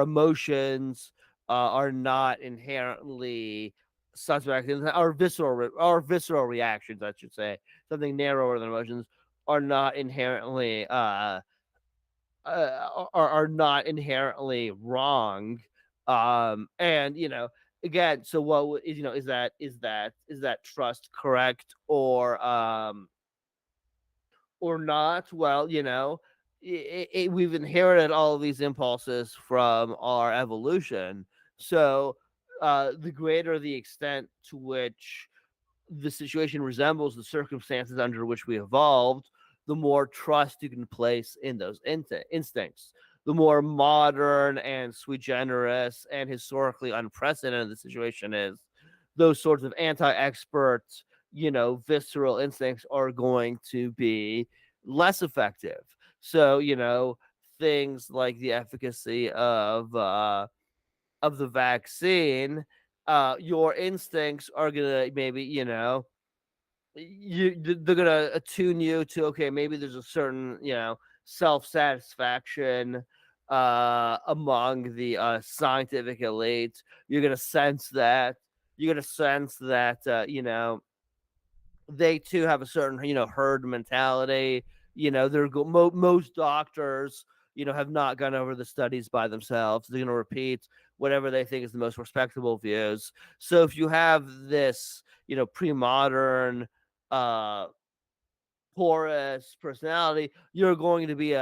B: emotions are not inherently suspect. Our visceral reactions, I should say, something narrower than emotions, are not inherently are not inherently wrong. And again, so is, is that trust correct or not? Well, we've inherited all of these impulses from our evolution. So the greater the extent to which the situation resembles the circumstances under which we evolved, the more trust you can place in those instincts. The more modern and sui generis and historically unprecedented the situation is, those sorts of anti-expert, visceral instincts are going to be less effective. So, things like the efficacy of the vaccine, your instincts are gonna maybe, they're gonna attune you to, okay, maybe there's a certain, self satisfaction among the scientific elite. You're gonna sense that. They too have a certain, herd mentality. Most doctors, have not gone over the studies by themselves. They're going to repeat whatever they think is the most respectable views. So if you have this, pre-modern, uh, porous personality, you're going to be,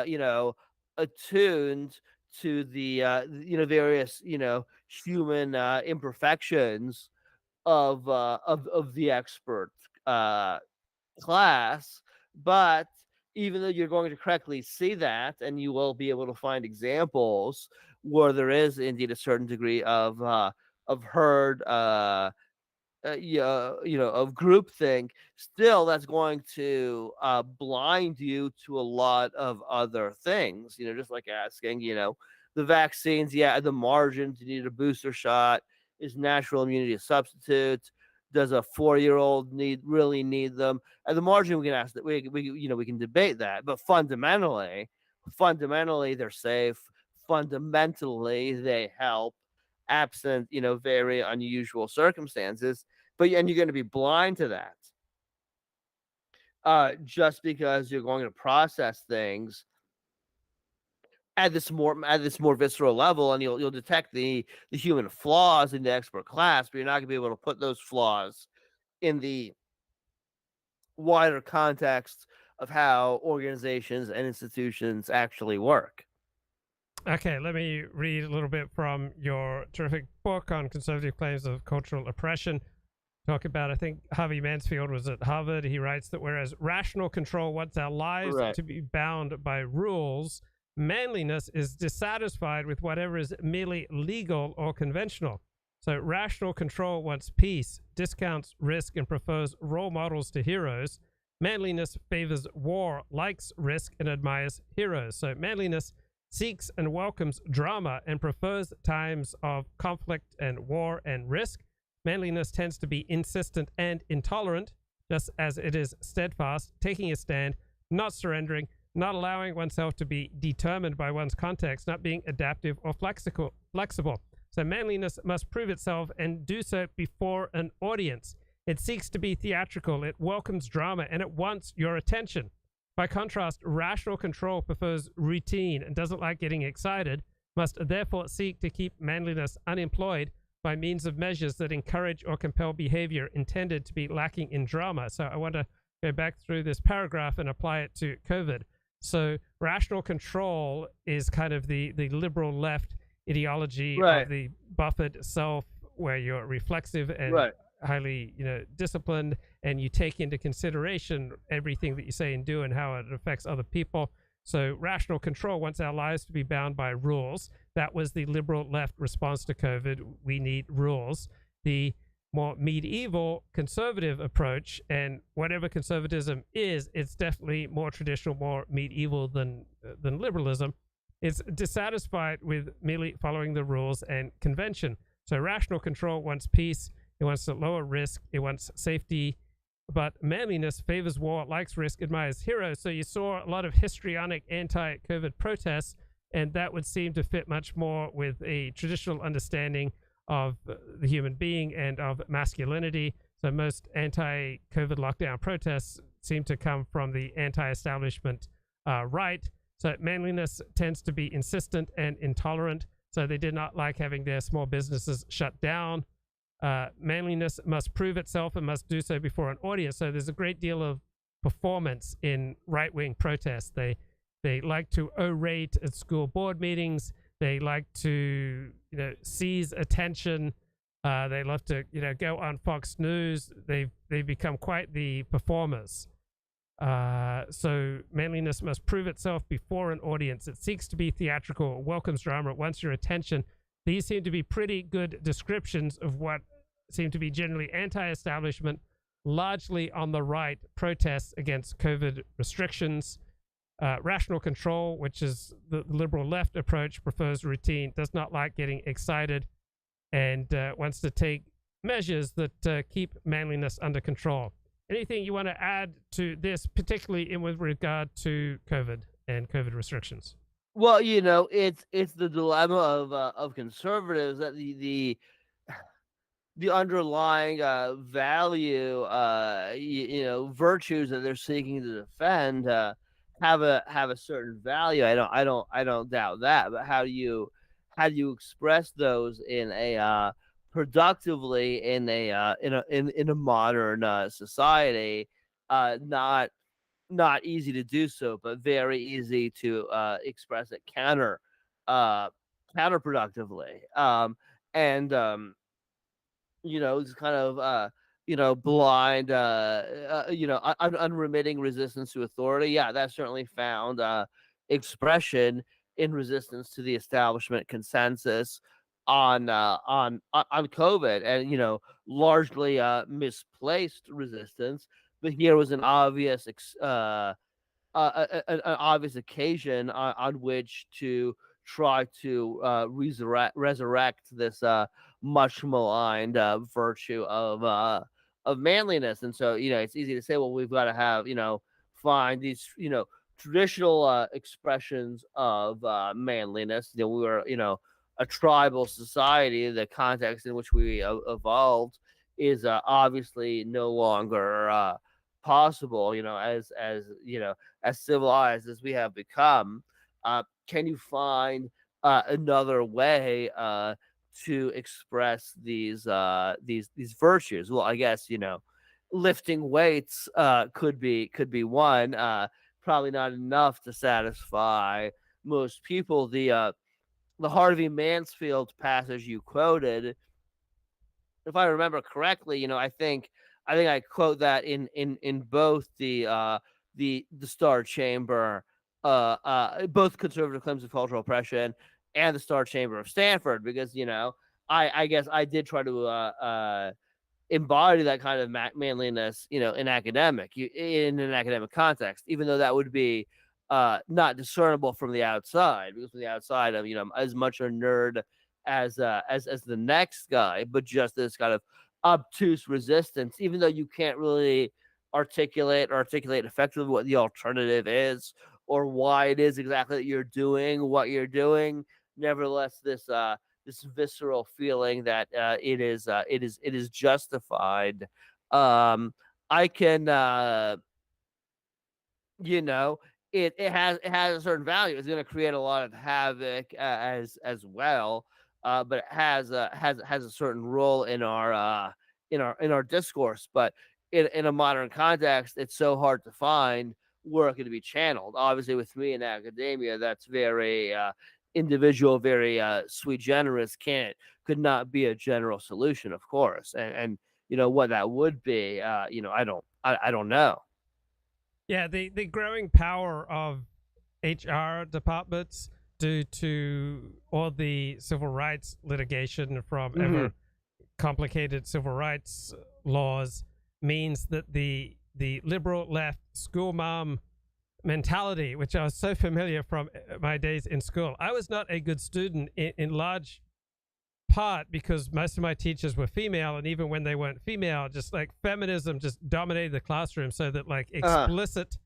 B: attuned to the, various, human imperfections of the expert uh, class. But even though you're going to correctly see that, and you will be able to find examples where there is indeed a certain degree of herd, yeah, of groupthink, still that's going to blind you to a lot of other things. Just like asking, the vaccines, yeah, at the margins, you need a booster shot. Is natural immunity a substitute? Does a 4-year-old really need them? At the margin, we can ask that. We can debate that. But fundamentally, they're safe. Fundamentally, they help, absent, very unusual circumstances. And you're going to be blind to that, just because you're going to process things at this more visceral level, and you'll detect the human flaws in the expert class, but you're not going to be able to put those flaws in the wider context of how organizations and institutions actually work.
A: Okay, let me read a little bit from your terrific book on conservative claims of cultural oppression. Talk about, I think Harvey Mansfield was at Harvard. He writes that whereas rational control wants our lives
B: Right.
A: to be bound by rules, manliness is dissatisfied with whatever is merely legal or conventional. So rational control wants peace, discounts risk, and prefers role models to heroes. Manliness favors war, likes risk, and admires heroes. So manliness seeks and welcomes drama and prefers times of conflict and war and risk. Manliness tends to be insistent and intolerant, just as it is steadfast, taking a stand, not surrendering, not allowing oneself to be determined by one's context, not being adaptive or flexible. So manliness must prove itself and do so before an audience. It seeks to be theatrical, it welcomes drama, and it wants your attention. By contrast, rational control prefers routine and doesn't like getting excited, must therefore seek to keep manliness unemployed by means of measures that encourage or compel behavior intended to be lacking in drama. So I want to go back through this paragraph and apply it to COVID. So rational control is kind of the liberal left ideology
B: Right.
A: of the buffered self, where you're reflexive and
B: Right.
A: highly, disciplined, and you take into consideration everything that you say and do and how it affects other people. So rational control wants our lives to be bound by rules. That was the liberal left response to COVID. We need rules. The more medieval conservative approach, and whatever conservatism is, it's definitely more traditional, more medieval than liberalism. It's dissatisfied with merely following the rules and convention. So rational control wants peace. It wants to lower risk. It wants safety. But manliness favors war, likes risk, admires heroes. So you saw a lot of histrionic anti-COVID protests, and that would seem to fit much more with a traditional understanding of the human being and of masculinity. So most anti-COVID lockdown protests seem to come from the anti-establishment right. So manliness tends to be insistent and intolerant. So they did not like having their small businesses shut down. Manliness must prove itself and must do so before an audience. So there's a great deal of performance in right-wing protests. They like to orate at school board meetings. They like to, seize attention. They love to, go on Fox News. They've become quite the performers. So manliness must prove itself before an audience. It seeks to be theatrical. It welcomes drama. It wants your attention. These seem to be pretty good descriptions of what seem to be generally anti-establishment, largely on the right, protests against COVID restrictions. Rational control, which is the liberal left approach, prefers routine, does not like getting excited, and wants to take measures that keep manliness under control. Anything you want to add to this, particularly with regard to COVID and COVID restrictions?
B: Well, it's the dilemma of conservatives that the underlying value, virtues that they're seeking to defend have a certain value. I don't doubt that. But how do you express those in a productively in a modern society? Not easy to do so, but very easy to express it counterproductively. And it's kind of blind, unremitting resistance to authority. Yeah, that certainly found expression in resistance to the establishment consensus on COVID, and largely misplaced resistance. But here was an obvious an obvious occasion on which to try to resurrect this much maligned virtue of manliness. And so it's easy to say, well, we've got to have find these traditional expressions of manliness. We were a tribal society. The context in which we evolved is obviously no longer possible, as civilized as we have become. Can you find another way to express these virtues? Well, I guess lifting weights could be one. Probably not enough to satisfy most people. The Harvey Mansfield passage you quoted, if I remember correctly, I think I quote that in both the Star Chamber, both Conservative Claims of Cultural Oppression and the Star Chamber of Stanford, because I guess I did try to embody that kind of manliness, in in an academic context, even though that would be not discernible from the outside, because from the outside, I'm as much a nerd as the next guy, but just this kind of obtuse resistance, even though you can't really articulate effectively what the alternative is or why it is exactly that you're doing what you're doing. Nevertheless, this visceral feeling that it is justified Um, I can, you know, it has a certain value. It's going to create a lot of havoc as well, but it has a certain role in our in our discourse. But in a modern context, it's so hard to find where it can be channeled. Obviously, with me in academia, that's very individual, very sui generis. Can't could not be a general solution, of course. And what that would be, I don't know.
A: Yeah, the growing power of HR departments due to all the civil rights litigation from
B: Hmm.
A: ever complicated civil rights laws means that the liberal left school mom mentality, which I was so familiar from my days in school. I was not a good student in large part because most of my teachers were female, and even when they weren't female, just like feminism just dominated the classroom, so that like
B: Uh-huh.
A: explicit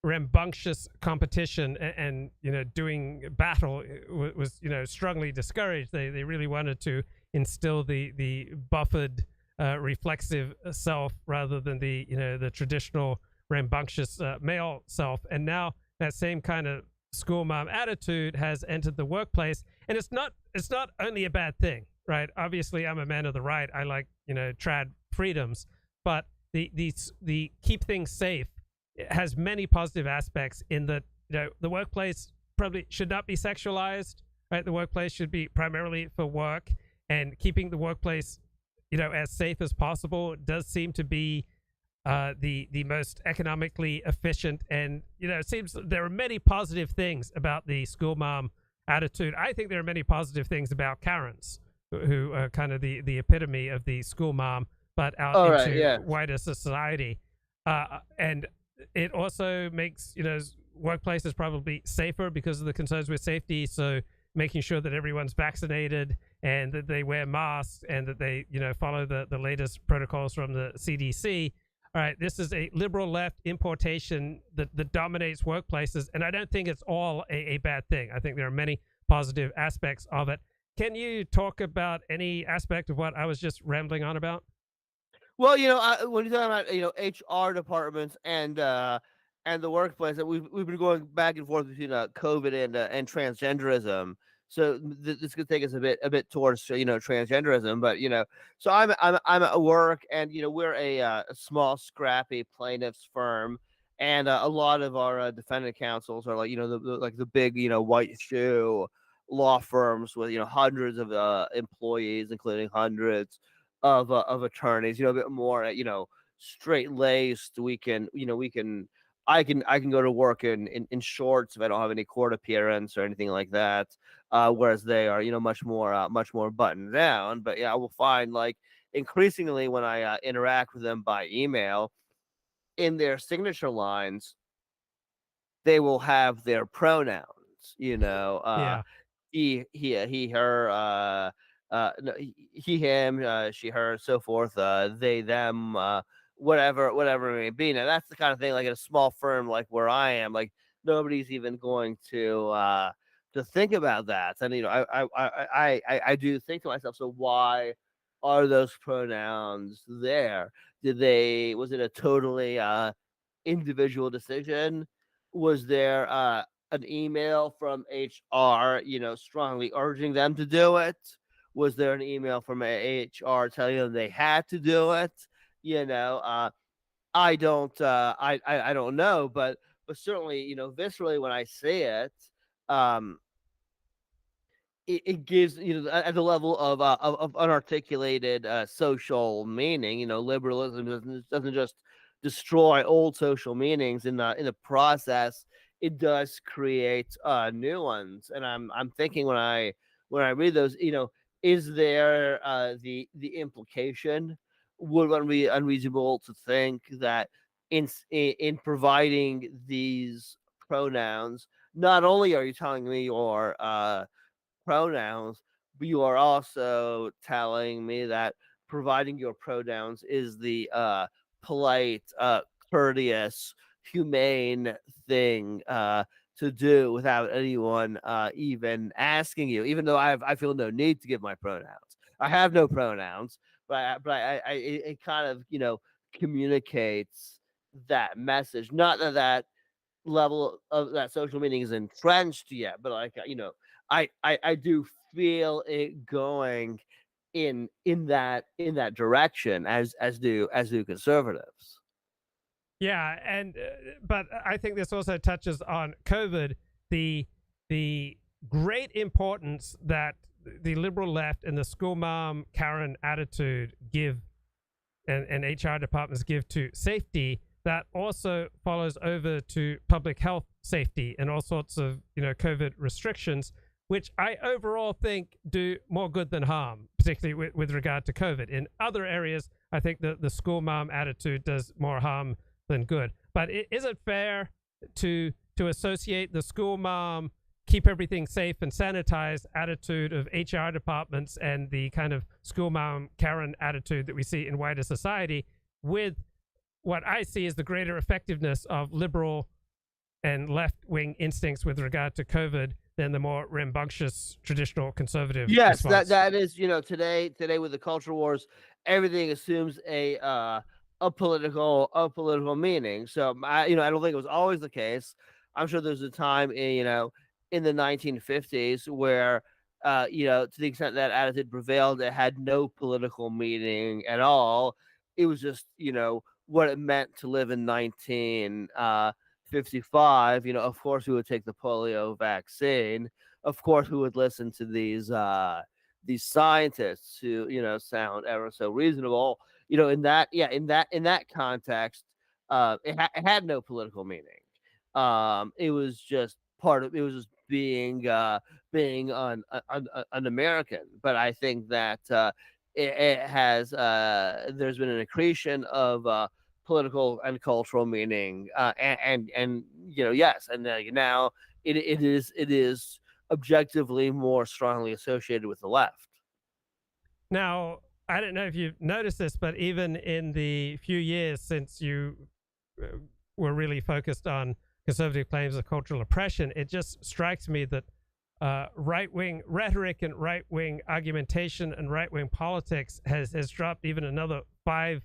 A: rambunctious competition and doing battle was strongly discouraged. They really wanted to instill the buffered reflexive self rather than the traditional rambunctious male self. And now that same kind of school mom attitude has entered the workplace, and it's not only a bad thing, right? Obviously, I'm a man of the right. I like trad freedoms, but the keep things safe has many positive aspects in that the workplace probably should not be sexualized, right? The workplace should be primarily for work, and keeping the workplace as safe as possible does seem to be the most economically efficient. And it seems there are many positive things about the school mom attitude. I think there are many positive things about Karens, who are kind of the epitome of the school mom, but out
B: All right.
A: into
B: Yeah.
A: wider society. And it also makes workplaces probably safer because of the concerns with safety. So making sure that everyone's vaccinated and that they wear masks and that they follow the latest protocols from the CDC. All right, this is a liberal left importation that dominates workplaces, and I don't think it's all a bad thing. I think there are many positive aspects of it. Can you talk about any aspect of what I was just rambling on about?
B: Well, when you're talking about HR departments and the workplace, that we've been going back and forth between COVID and transgenderism. So this could take us a bit towards transgenderism, but so I'm at work, and we're a small scrappy plaintiffs firm, and a lot of our defendant counsels are like like the big white shoe law firms with hundreds of employees, including hundreds of attorneys, a bit more, straight laced. We can I can go to work in shorts if I don't have any court appearance or anything like that. Whereas they are, much more buttoned down. But yeah, I will find, like, increasingly when I interact with them by email, in their signature lines, they will have their pronouns.
A: Yeah,
B: He, her, no, he, him, she, her, so forth, they, them, whatever it may be. Now that's the kind of thing, like, in a small firm like where I am, like, nobody's even going to think about that. And I do think to myself, so why are those pronouns there? Was it a totally individual decision? Was there an email from HR, strongly urging them to do it? Was there an email from HR telling them they had to do it? You know, uh, I don't, I don't know, but certainly, viscerally when I see it, um, it gives, at the level of unarticulated social meaning. Liberalism doesn't just destroy old social meanings. In the process, it does create new ones. And I'm thinking, when I read those, is there the implication? Would one be unreasonable to think that in providing these pronouns, not only are you telling me your pronouns, but you are also telling me that providing your pronouns is the polite, courteous, humane thing to do without anyone even asking you. Even though I feel no need to give my pronouns. I have no pronouns, but it kind of communicates that message. Not that that level of that social meaning is entrenched yet, but like I do feel it going in that direction, as do conservatives.
A: Yeah, and but I think this also touches on COVID, the the great importance that the liberal left and the school mom Karen attitude give and HR departments give to safety, that also follows over to public health safety and all sorts of COVID restrictions, which I overall think do more good than harm, particularly with regard to COVID. In other areas, I think the school mom attitude does more harm than good. But is it fair to associate the school mom keep everything safe and sanitized attitude of HR departments and the kind of school mom Karen attitude that we see in wider society with what I see as the greater effectiveness of liberal and left-wing instincts with regard to COVID than the more rambunctious traditional conservative
B: Yes,
A: response?
B: that is, today with the culture wars, everything assumes a political meaning. So I don't think it was always the case. I'm sure there's a time in the 1950s where to the extent that attitude prevailed, it had no political meaning at all. It was just what it meant to live in 1955. Of course we would take the polio vaccine. Of course we would listen to these scientists who sound ever so reasonable. In that context, it had no political meaning. It was just being an American. But I think that it has there's been an accretion of political and cultural meaning, and yes, and now it is objectively more strongly associated with the left.
A: Now, I don't know if you've noticed this, but even in the few years since you uh, were really focused on conservative claims of cultural oppression, it just strikes me that right wing rhetoric and right wing argumentation and right wing politics has dropped even another 5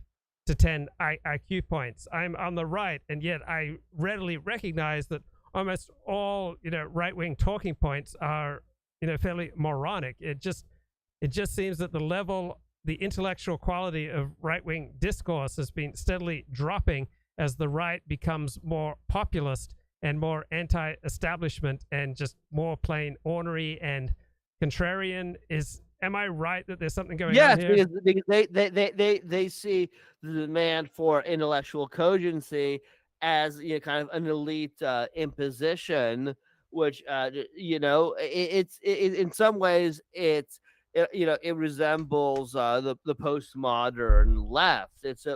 A: to 10 IQ points. I'm on the right, and yet I readily recognize that almost all right wing talking points are fairly moronic. It just seems that the intellectual quality of right wing discourse has been steadily dropping as the right becomes more populist and more anti establishment and just more plain ornery and contrarian. Am I right that there's something going on
B: Yes,
A: here?
B: because they see the demand for intellectual cogency as kind of an elite imposition, which in some ways it resembles the postmodern left. It's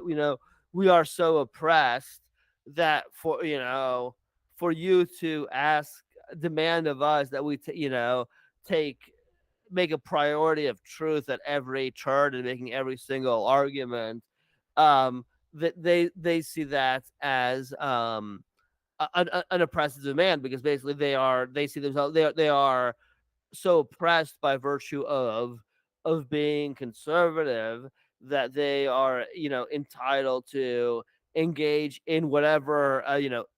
B: we are so oppressed that for you to demand of us that we take make a priority of truth at every turn and making every single argument, that they see that as an oppressive demand, because basically they see themselves they are so oppressed by virtue of being conservative that they are entitled to engage in whatever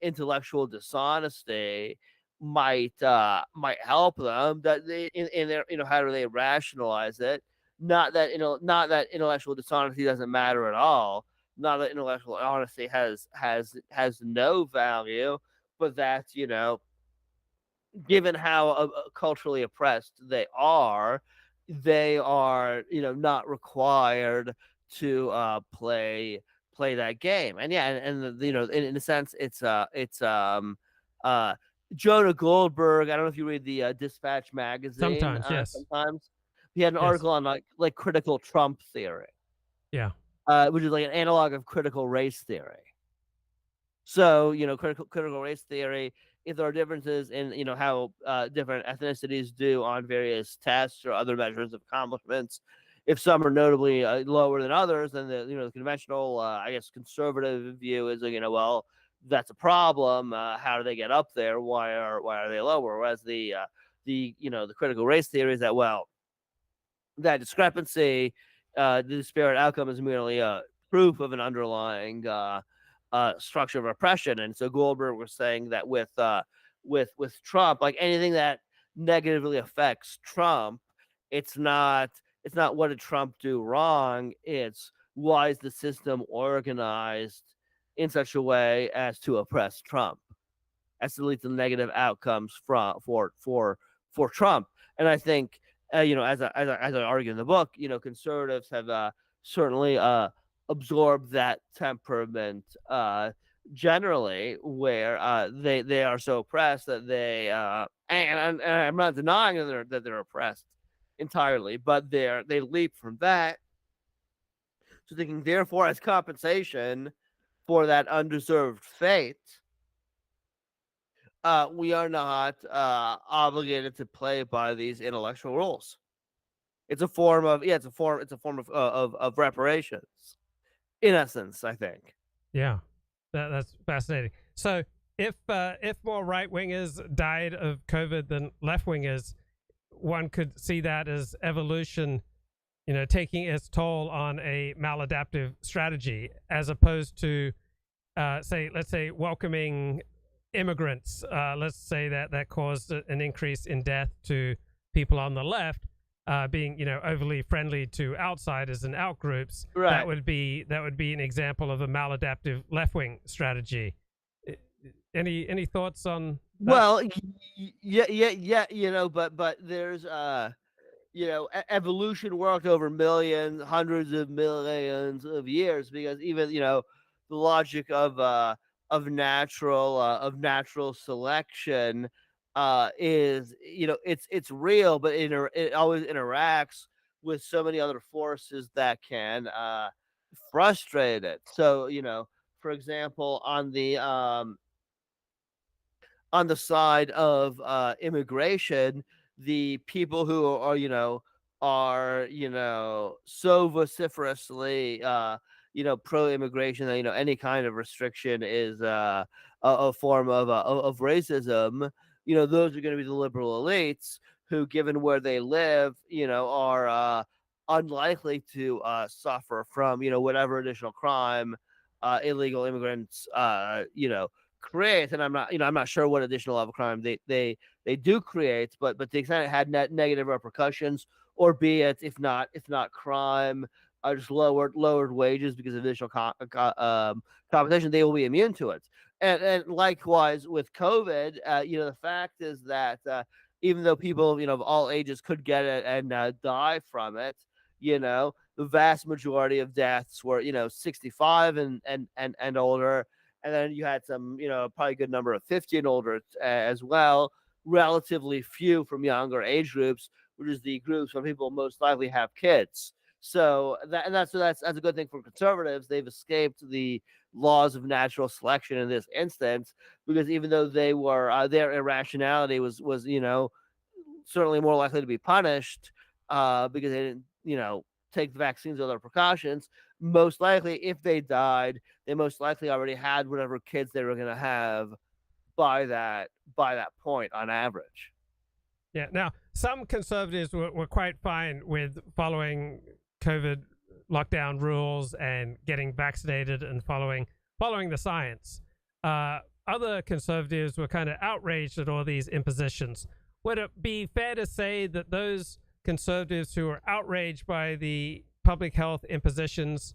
B: intellectual dishonesty might help them, that they in their how do they rationalize it. Not that intellectual dishonesty doesn't matter at all, not that intellectual honesty has no value, but that given how culturally oppressed they are not required to play that game. And yeah, and in a sense, it's uh Jonah Goldberg. I don't know if you read the Dispatch magazine.
A: Sometimes, yes.
B: Sometimes he had an
A: Yes.
B: article on like critical Trump theory,
A: Yeah.
B: which is like an analog of critical race theory. So, critical race theory, if there are differences in, how different ethnicities do on various tests or other measures of accomplishments, if some are notably lower than others, then the conventional, I guess, conservative view is, well, that's a problem. How do they get up there? Why are they lower? Whereas the critical race theory is that, well, that discrepancy, the disparate outcome is merely proof of an underlying structure of oppression. And so Goldberg was saying that with Trump, like anything that negatively affects Trump, it's not what did Trump do wrong. It's why is the system organized in such a way as to oppress Trump, as to lead to negative outcomes for Trump. And I think as I argue in the book, conservatives have certainly absorbed that temperament generally, where they are so oppressed that they and I'm not denying that they're oppressed entirely, but they leap from that to thinking, therefore, as compensation for that undeserved fate, we are not obligated to play by these intellectual rules. It's a form of of reparations, in essence, I think.
A: Yeah, that's fascinating. So if more right wingers died of COVID than left wingers, one could see that as evolution, taking its toll on a maladaptive strategy, as opposed to, let's say, welcoming immigrants. Let's say that caused an increase in death to people on the left, being overly friendly to outsiders and outgroups.
B: Right.
A: That would be an example of a maladaptive left wing strategy. Any thoughts on that?
B: Well, yeah. But there's evolution worked over millions, hundreds of millions of years, because even the logic of natural selection is it's real, but it always interacts with so many other forces that can frustrate it. So for example, on the side of immigration, the people who are so vociferously pro-immigration that any kind of restriction is a form of racism. Those are going to be the liberal elites who, given where they live, are unlikely to suffer from whatever additional crime illegal immigrants create. And I'm not sure what additional level crime they do create, but the extent it had negative repercussions, or be it if not crime, just lowered wages because of additional competition, they will be immune to it. And likewise with COVID, the fact is that even though people of all ages could get it and die from it, the vast majority of deaths were 65 and older. And then you had some, probably a good number of 50 and older as well. Relatively few from younger age groups, which is the groups where people most likely have kids. So that's a good thing for conservatives. They've escaped the laws of natural selection in this instance, because even though they were their irrationality was certainly more likely to be punished because they didn't take the vaccines or other precautions. Most likely, if they died, they most likely already had whatever kids they were going to have by that point on average.
A: Yeah. Now, some conservatives were quite fine with following COVID lockdown rules and getting vaccinated and following the science. Other conservatives were kind of outraged at all these impositions. Would it be fair to say that those conservatives who are outraged by the public health impositions,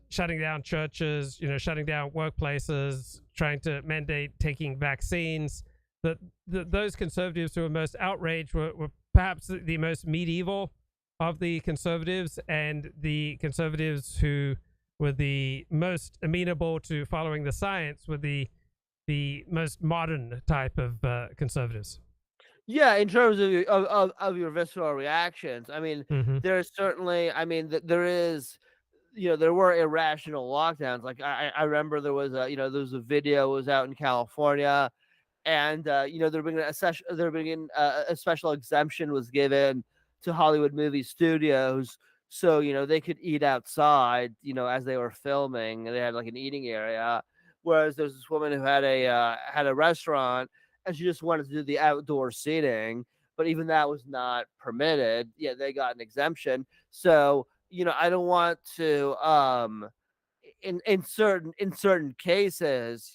A: shutting down churches, shutting down workplaces, trying to mandate taking vaccines, that those conservatives who were most outraged were perhaps the most medieval of the conservatives, and the conservatives who were the most amenable to following the science were the most modern type of conservatives?
B: Yeah, in terms of your visceral reactions, I mean, there's certainly, there is, there were irrational lockdowns. Like I remember there was a video was out in California, and they're bringing a special exemption was given to Hollywood movie studios, so they could eat outside, as they were filming. They had like an eating area, whereas there's this woman who had a restaurant, and she just wanted to do the outdoor seating, but even that was not permitted. Yeah, they got an exemption. So I don't want to in certain cases,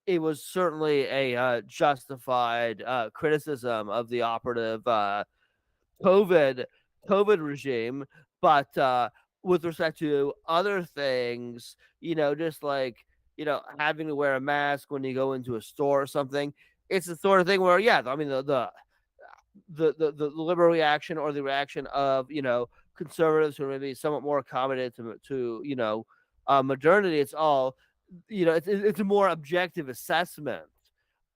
B: it was certainly a justified criticism of the operative COVID COVID regime, but with respect to other things, just like having to wear a mask when you go into a store or something, it's the sort of thing where, yeah, I mean the liberal reaction or the reaction of conservatives who are maybe somewhat more accommodated to modernity. It's all it's a more objective assessment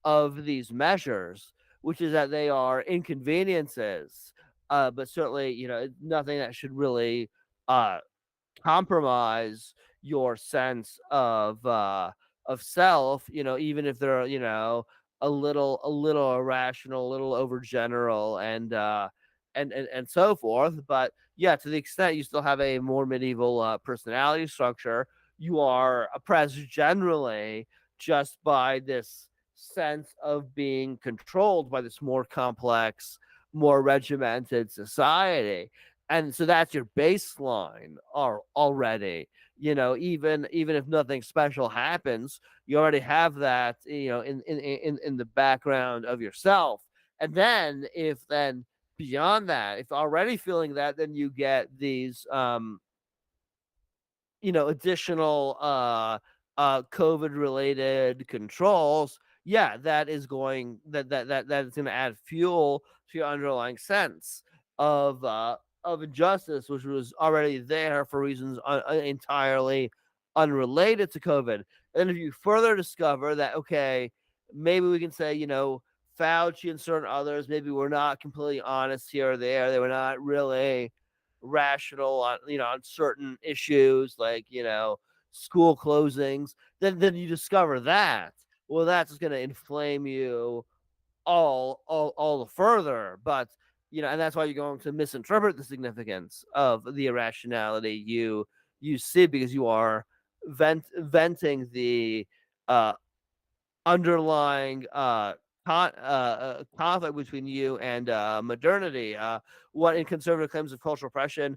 B: of these measures, which is that they are inconveniences, but certainly nothing that should really uh, compromise your sense of self, even if they're, a little irrational, a little overgeneral, and so forth. But yeah, to the extent you still have a more medieval personality structure, you are oppressed generally just by this sense of being controlled by this more complex, more regimented society. And so that's your baseline already. Even if nothing special happens, you already have that, in the background of yourself. And then beyond that, if already feeling that, then you get these additional COVID related controls. Yeah, that is going to add fuel to your underlying sense of injustice, which was already there for reasons entirely unrelated to COVID. And if you further discover that, okay, maybe we can say, Fauci and certain others, maybe we're not completely honest here or there. They were not really rational on on certain issues like school closings. Then you discover that, well, that's just going to inflame you all the further. But and that's why you're going to misinterpret the significance of the irrationality you see, because you are venting the uh underlying conflict between you and modernity. What in conservative claims of cultural oppression,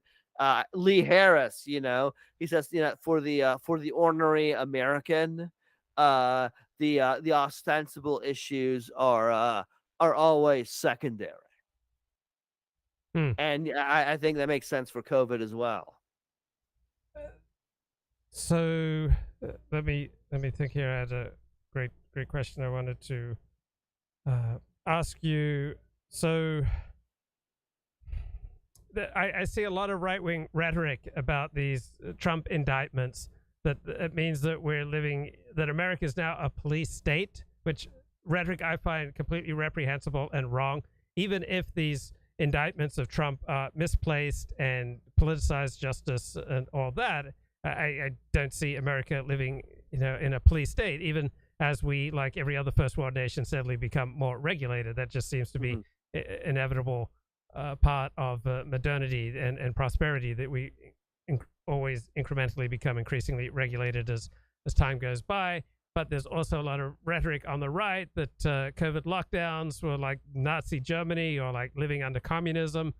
B: Lee Harris, he says, for the ordinary American, uh, the ostensible issues are always secondary,
A: Hmm.
B: and I think that makes sense for COVID as well.
A: So let me think here. I had a great question I wanted to ask you. So I see a lot of right wing rhetoric about these Trump indictments. That it means that that America is now a police state, which rhetoric I find completely reprehensible and wrong. Even if these indictments of Trump are misplaced and politicized justice and all that, I don't see America living, in a police state. Even as we, like every other first world nation, steadily become more regulated, that just seems to be inevitable part of modernity and prosperity, that we always incrementally become increasingly regulated as time goes by. But there's also a lot of rhetoric on the right that COVID lockdowns were like Nazi Germany or like living under communism,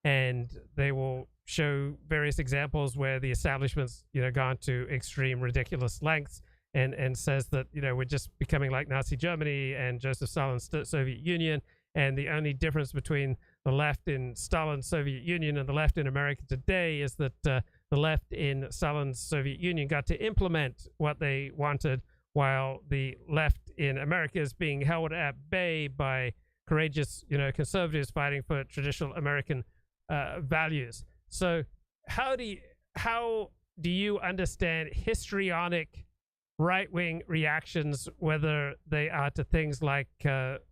A: and they will show various examples where the establishment's gone to extreme ridiculous lengths and says that we're just becoming like Nazi Germany and Joseph Stalin's Soviet Union, and the only difference between the left in Stalin's Soviet Union and the left in America today is that the left in Stalin's Soviet Union got to implement what they wanted, while the left in America is being held at bay by courageous, conservatives fighting for traditional American values. So how do you understand histrionic right-wing reactions, whether they are to things like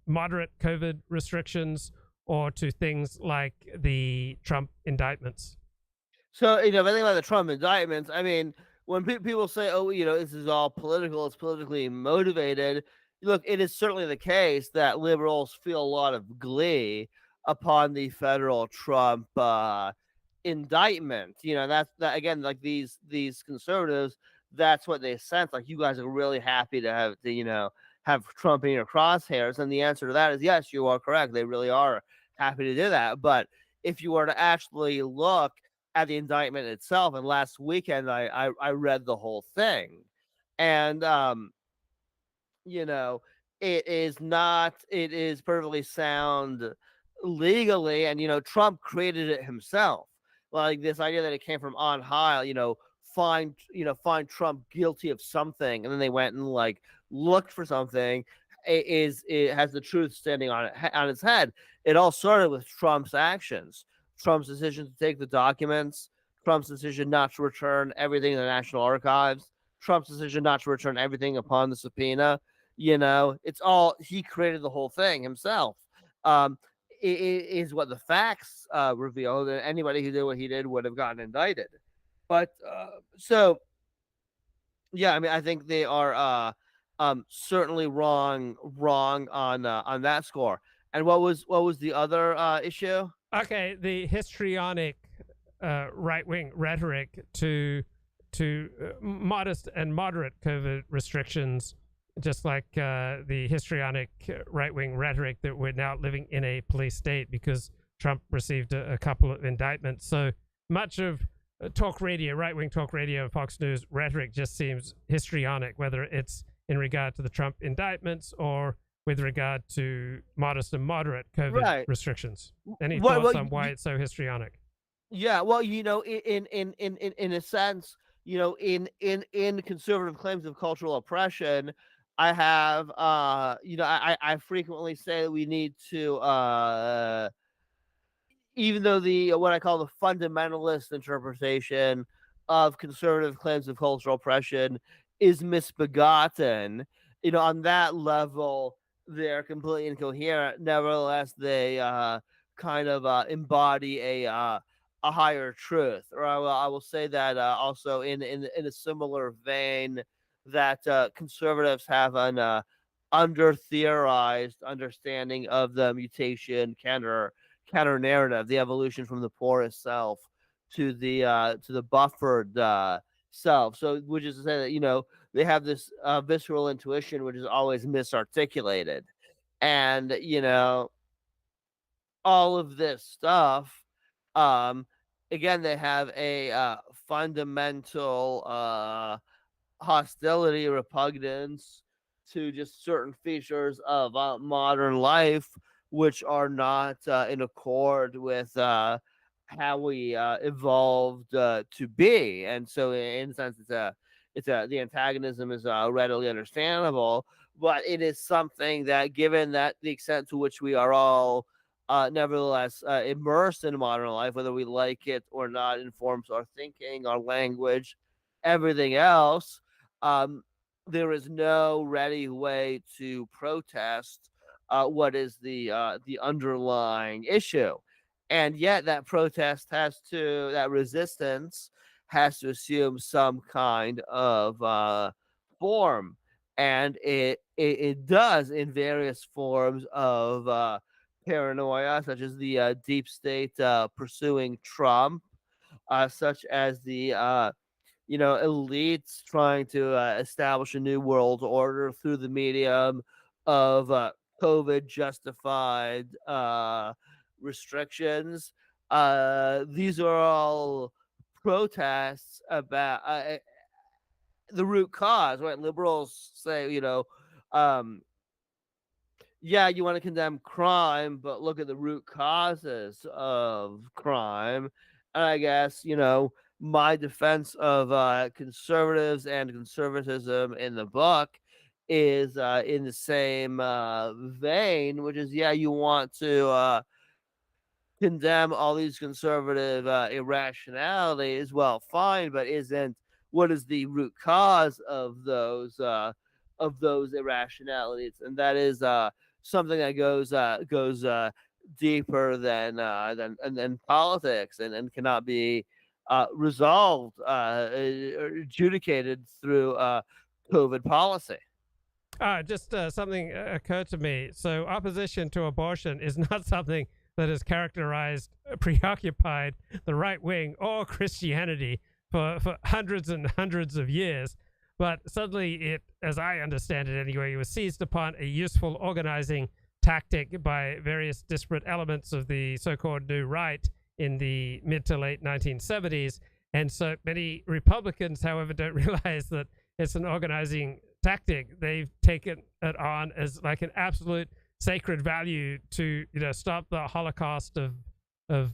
A: moderate COVID restrictions or to things like the Trump indictments?
B: So, if I think about the Trump indictments, I mean, when people say, "Oh, this is all political, it's politically motivated," look, it is certainly the case that liberals feel a lot of glee upon the federal Trump indictment. That's that again, like these conservatives, that's what they sense. Like, you guys are really happy to have Trump in your crosshairs, and the answer to that is yes, you are correct. They really are happy to do that. But if you were to actually look at the indictment itself. And last weekend, I read the whole thing, and you know, it is not. It is perfectly sound legally, and Trump created it himself. Like this idea that it came from on high. Find Trump guilty of something, and then they went and like looked for something. It has the truth standing on its head. It all started with Trump's actions, Trump's decision to take the documents, Trump's decision not to return everything to the National Archives, Trump's decision not to return everything upon the subpoena. It's all he created the whole thing himself. It is what the facts reveal, that anybody who did what he did would have gotten indicted. But so yeah, I mean, I think they are certainly wrong on that score. And what was the other issue?
A: Okay, the histrionic right-wing rhetoric to modest and moderate COVID restrictions, just like the histrionic right-wing rhetoric that we're now living in a police state because Trump received a couple of indictments. So much of talk radio, right-wing talk radio, Fox News rhetoric just seems histrionic, whether it's in regard to the Trump indictments or with regard to modest and moderate COVID restrictions. Any thoughts on why it's so histrionic?
B: Yeah, well, in a sense, in conservative claims of cultural oppression, I have, I frequently say that we need to, even though the what I call the fundamentalist interpretation of conservative claims of cultural oppression is misbegotten, on that level, they're completely incoherent. Nevertheless, they kind of embody a higher truth. Or I will say that also in a similar vein that conservatives have an under theorized understanding of the mutation counter narrative, the evolution from the porous self to the buffered self. So, which is to say that they have this visceral intuition, which is always misarticulated, and all of this stuff. Again, they have a fundamental hostility, repugnance to just certain features of modern life, which are not in accord with how we evolved to be. And so, in a sense, the antagonism is readily understandable, but it is something that, given that the extent to which we are all nevertheless immersed in modern life, whether we like it or not, informs our thinking, our language, everything else. There is no ready way to protest what is the underlying issue, and yet that resistance has to assume some kind of form, and it does in various forms of paranoia, such as the deep state pursuing Trump, such as the elites trying to establish a new world order through the medium of COVID justified restrictions. These are all protests about the root cause, right? Liberals say, yeah, you want to condemn crime, but look at the root causes of crime. And I guess, my defense of conservatives and conservatism in the book is in the same vein, which is, yeah, you want to condemn all these conservative irrationalities. Well, fine, but what is the root cause of those irrationalities? And that is something that goes deeper than politics, and cannot be resolved, adjudicated through COVID policy.
A: Just something occurred to me. So opposition to abortion is not something that has characterized, preoccupied the right wing or Christianity for hundreds and hundreds of years. But suddenly it, as I understand it anyway, was seized upon a useful organizing tactic by various disparate elements of the so-called new right in the mid to late 1970s. And so many Republicans, however, don't realize that it's an organizing tactic. They've taken it on as like an absolute sacred value to stop the Holocaust of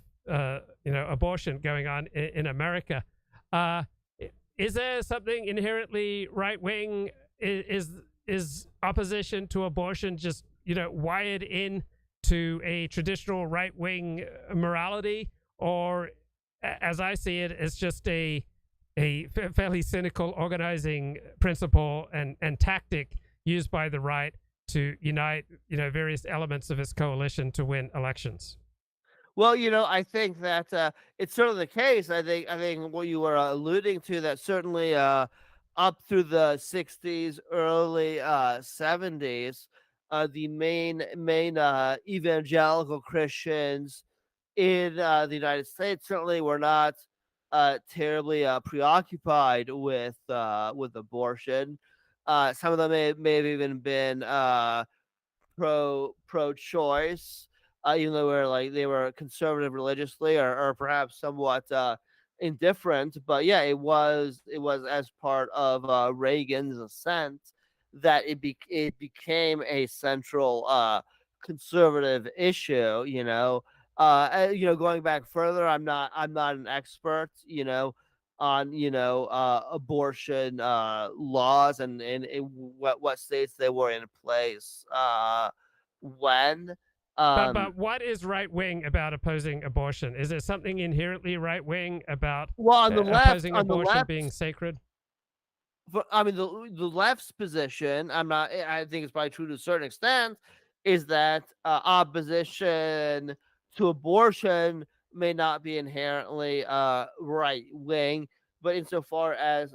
A: abortion going on in America. Uh, is there something inherently right wing? Is opposition to abortion just wired in to a traditional right wing morality, or as I see it, it's just a fairly cynical organizing principle and tactic used by the right to unite various elements of its coalition to win elections?
B: Well, I think that it's certainly the case. I think what you were alluding to, that certainly up through the '60s, early '70s, the main evangelical Christians in the United States certainly were not terribly preoccupied with abortion. Some of them may have even been pro-choice, even though they were conservative religiously, or perhaps somewhat indifferent. But yeah, it was as part of Reagan's ascent that it became a central conservative issue. Going back further, I'm not an expert. On abortion laws and in what states they were in place when.
A: But
B: um
A: what is right wing about opposing abortion? Is there something inherently right wing about
B: well, on the left
A: opposing
B: on the
A: abortion being
B: left
A: sacred?
B: I mean, the left's position, I think it's probably true to a certain extent, is that opposition to abortion may not be inherently right wing, but insofar as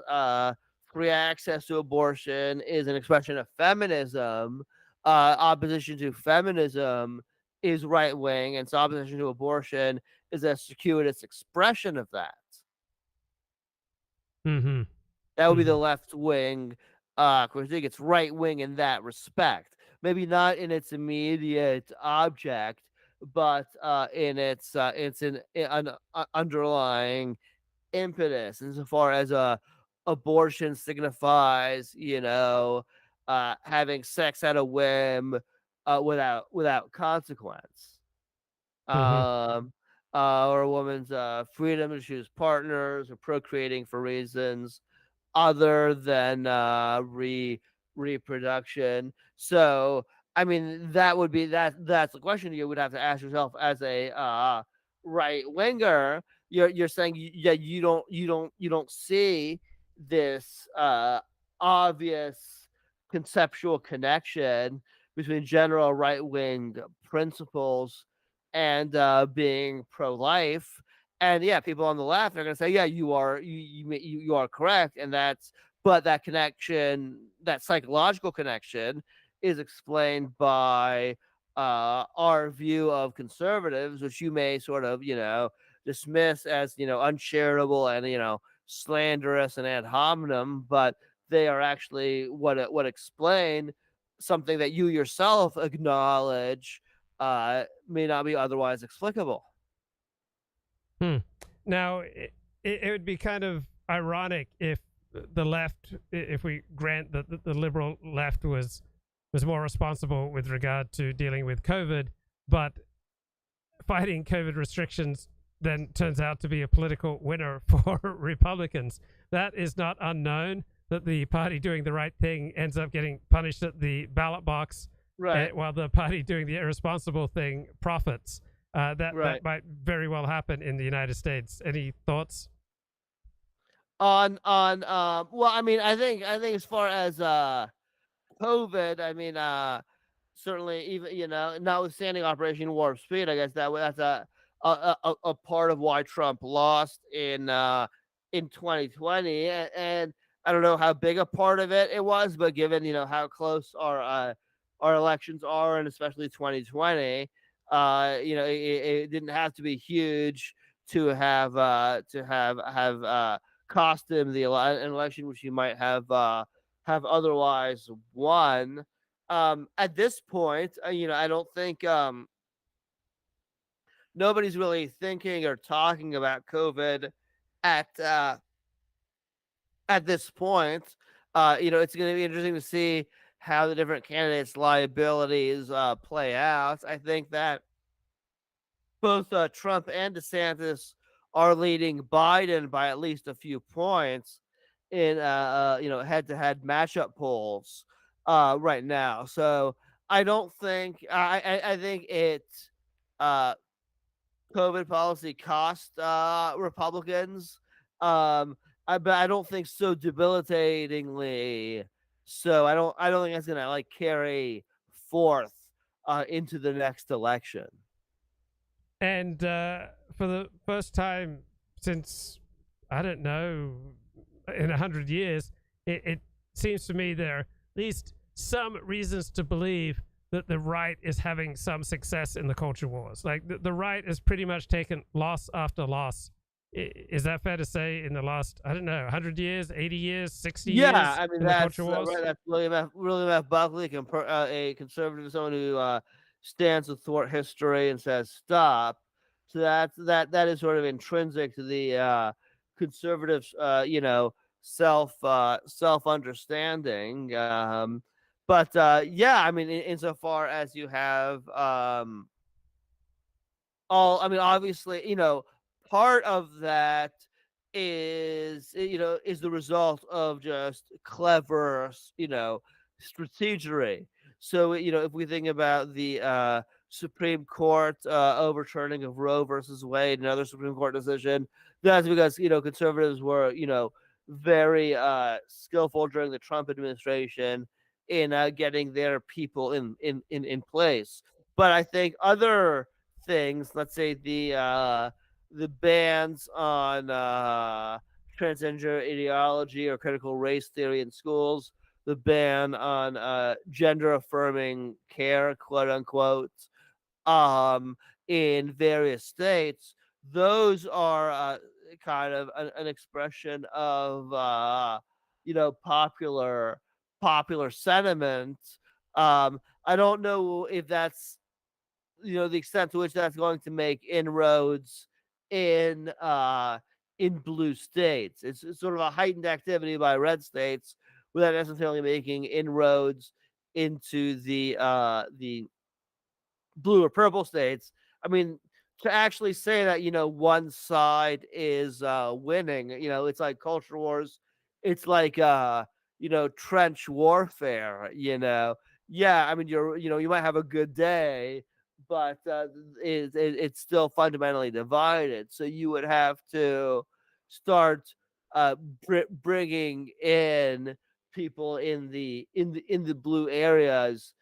B: free access to abortion is an expression of feminism, opposition to feminism is right wing, and so opposition to abortion is a circuitous expression of that.
A: Mm-hmm.
B: That would be
A: Mm-hmm.
B: the left wing critique. It's right wing in that respect. Maybe not in its immediate object, but in its an underlying impetus, insofar as abortion signifies, having sex at a whim, without consequence.
A: Mm-hmm.
B: Um, or a woman's freedom to choose partners, or procreating for reasons other than reproduction. So, I mean, that's the question you would have to ask yourself as a right winger. You're saying, yeah, you don't see this obvious conceptual connection between general right wing principles and being pro life. And yeah, people on the left are going to say, yeah, you are correct, and but that connection, that psychological connection, is explained by our view of conservatives, which you may sort of dismiss as uncharitable and slanderous and ad hominem, but they are actually what explain something that you yourself acknowledge may not be otherwise explicable.
A: Hmm. Now, it would be kind of ironic if the left, if we grant that the liberal left was more responsible with regard to dealing with COVID, but fighting COVID restrictions then turns out to be a political winner for Republicans. That is not unknown, that the party doing the right thing ends up getting punished at the ballot box,
B: Right.
A: while the party doing the irresponsible thing profits. That
B: Right.
A: might very well happen in the United States. Any thoughts?
B: Well, I think as far as COVID, certainly, even notwithstanding Operation Warp Speed, I guess that's a part of why Trump lost in 2020. And I don't know how big a part of it was, but given how close our elections are, and especially 2020, it didn't have to be huge to have cost him an election which he might have otherwise won. At this point, I don't think nobody's really thinking or talking about COVID at at this point. It's going to be interesting to see how the different candidates' liabilities play out. I think that both Trump and DeSantis are leading Biden by at least a few points in head-to-head matchup polls right now. So I don't think I think it uh, COVID policy cost Republicans, but I don't think so debilitatingly. So I don't think that's gonna like carry forth into the next election.
A: And for the first time since, I don't know, in 100 years, it seems to me there are at least some reasons to believe that the right is having some success in the culture wars. Like the right has pretty much taken loss after loss. Is that fair to say in the last, I don't know, 100 years, 80 years, 60
B: Yeah,
A: years
B: I mean
A: in the
B: that's
A: culture wars?
B: right. That's William F. Buckley, a conservative, someone who stands to thwart history and says stop. So that is sort of intrinsic to the conservatives, self understanding. But yeah, I mean, insofar as you have I mean, obviously, part of that is the result of just clever, strategery. So, if we think about the Supreme Court overturning of Roe versus Wade, another Supreme Court decision, that's because, conservatives were, very skillful during the Trump administration in getting their people in place. But I think other things, let's say the bans on transgender ideology or critical race theory in schools, the ban on gender affirming care, quote unquote, in various states, those are kind of an expression of popular sentiment. I don't know if that's the extent to which that's going to make inroads in blue states. It's sort of a heightened activity by red states without necessarily making inroads into the blue or purple states. I mean, to actually say that one side is winning, it's like culture wars. It's like trench warfare. Yeah, I mean you might have a good day, but it's still fundamentally divided. So you would have to start bringing in people in the blue areas.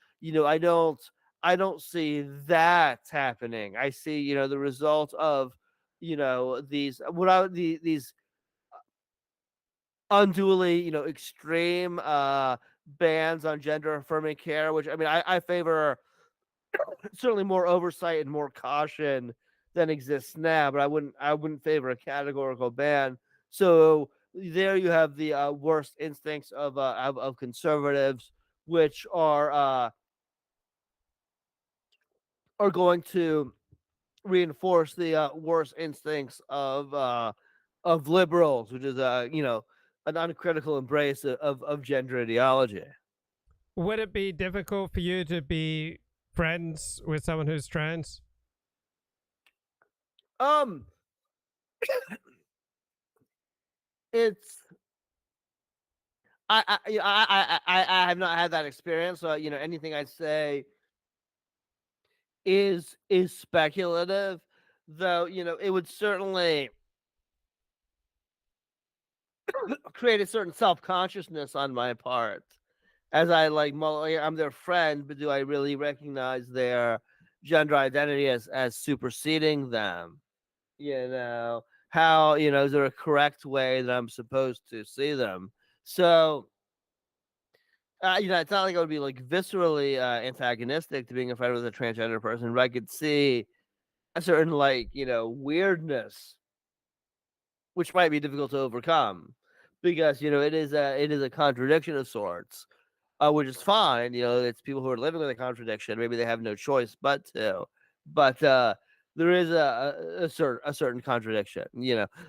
B: I don't see that happening. I see, the result of, these unduly, extreme bans on gender affirming care, which I mean, I favor certainly more oversight and more caution than exists now, but I wouldn't favor a categorical ban. So there you have the worst instincts of conservatives, which are going to reinforce the worst instincts of liberals, which is an uncritical embrace of gender ideology.
A: Would it be difficult for you to be friends with someone who's trans?
B: Um, it's I have not had that experience, so anything I say is speculative, though it would certainly create a certain self consciousness on my part as I I'm their friend, but do I really recognize their gender identity as superseding them? How is there a correct way that I'm supposed to see them? So it's not like I would be like viscerally antagonistic to being a friend with a transgender person, but I could see a certain weirdness, which might be difficult to overcome because it is a contradiction of sorts, which is fine. It's people who are living with a contradiction. Maybe they have no choice but to. But there is a certain contradiction,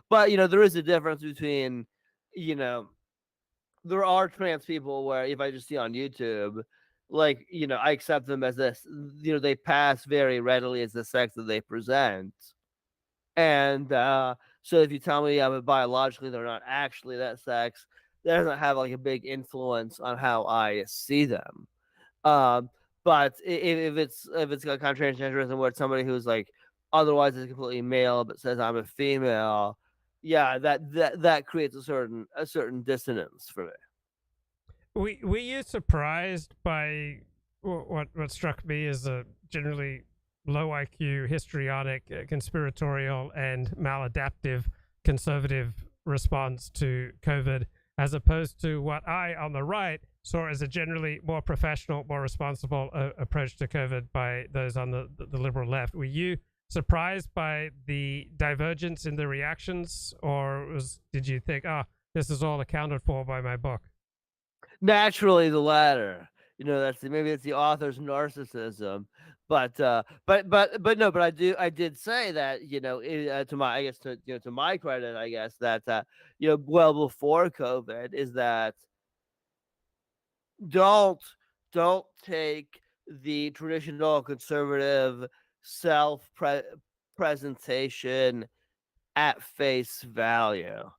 B: but there is a difference between, you know, there are trans people where if I just see on YouTube, like, I accept them as this, they pass very readily as the sex that they present. And so if you tell me, yeah, but biologically they're not actually that sex, that doesn't have like a big influence on how I see them. Um, but if it's got kind of transgenderism where it's somebody who's like otherwise is completely male but says I'm a female, yeah, that creates a certain dissonance for me.
A: Were you surprised by what struck me as a generally low IQ, histrionic, conspiratorial, and maladaptive conservative response to COVID, as opposed to what I, on the right, saw as a generally more professional, more responsible approach to COVID by those on the liberal left? Were you surprised by the divergence in the reactions, or did you think, oh, this is all accounted for by my book?
B: Naturally, the latter. Maybe it's the author's narcissism, but no, but I did say that, to my, I guess, to my credit, I guess that, well before COVID, is that don't don't take the traditional conservative self presentation at face value.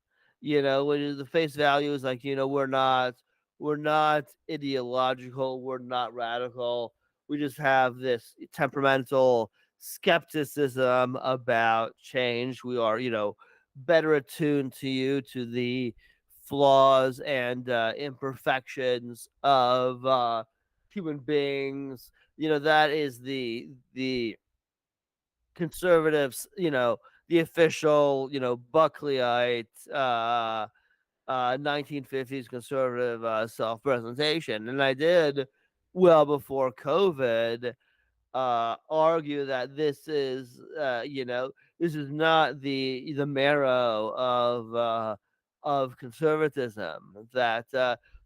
B: When the face value is like, we're not ideological, we're not radical. We just have this temperamental skepticism about change. We are, better attuned to the flaws and imperfections of human beings. That is the conservatives, the official, Buckleyite, 1950s conservative self-presentation. And I did, well before COVID, argue that this is not the marrow of conservatism. That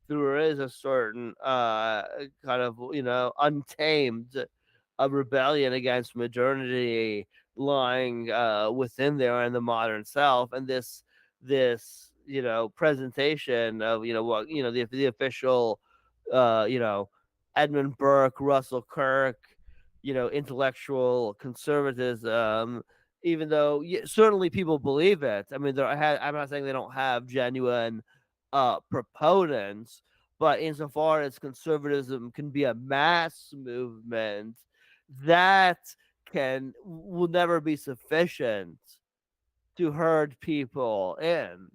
B: there is a certain kind of, untamed rebellion against modernity lying within there in the modern self, and this presentation of, what, the official, uh you know Edmund Burke, Russell Kirk, intellectual conservatism, even though, certainly people believe it. I mean, I'm not saying they don't have genuine proponents, but insofar as conservatism can be a mass movement, that will never be sufficient to herd people in,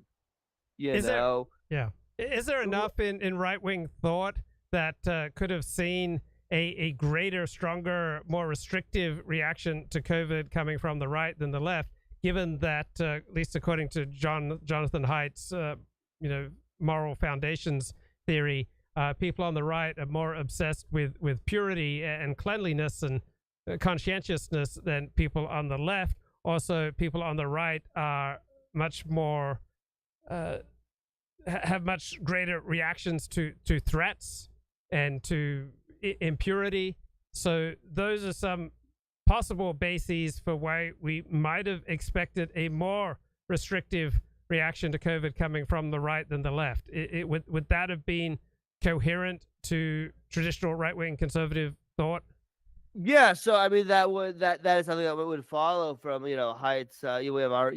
B: you
A: Is there,
B: know.
A: yeah, is there enough in right wing thought that could have seen a greater, stronger, more restrictive reaction to COVID coming from the right than the left? Given that, at least according to Jonathan Haidt's, moral foundations theory, people on the right are more obsessed with purity and cleanliness and conscientiousness than people on the left. Also, people on the right are much more uh, have much greater reactions to threats and to impurity. So those are some possible bases for why we might have expected a more restrictive reaction to COVID coming from the right than the left. Would that have been coherent to traditional right wing conservative thought?
B: Yeah, so I mean that is something that would follow from, Haidt's, we have our,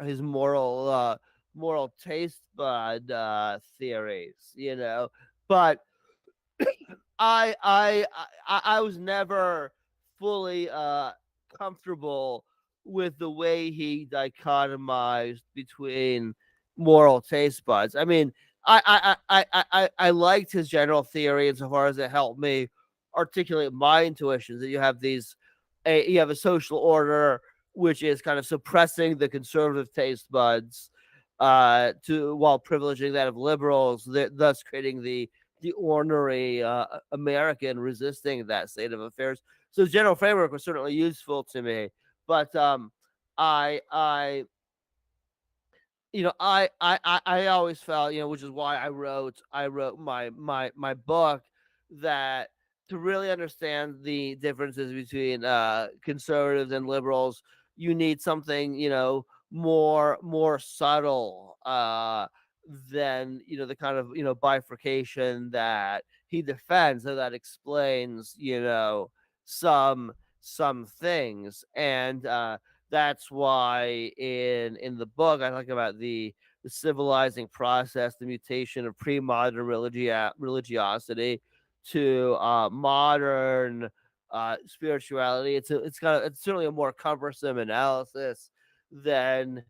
B: his moral taste bud theories, but I was never fully comfortable with the way he dichotomized between moral taste buds. I mean, I liked his general theory insofar as it helped me articulate my intuitions. That you have a social order which is kind of suppressing the conservative taste buds, to while privileging that of liberals, thus creating the ornery American resisting that state of affairs. So the general framework was certainly useful to me, but I I always felt, which is why I wrote my book, that to really understand the differences between conservatives and liberals, you need something, more subtle than, the kind of, bifurcation that he defends. So that explains, some some things. And that's why in the book I talk about the civilizing process, the mutation of pre-modern religiosity to modern spirituality. It's certainly a more cumbersome analysis than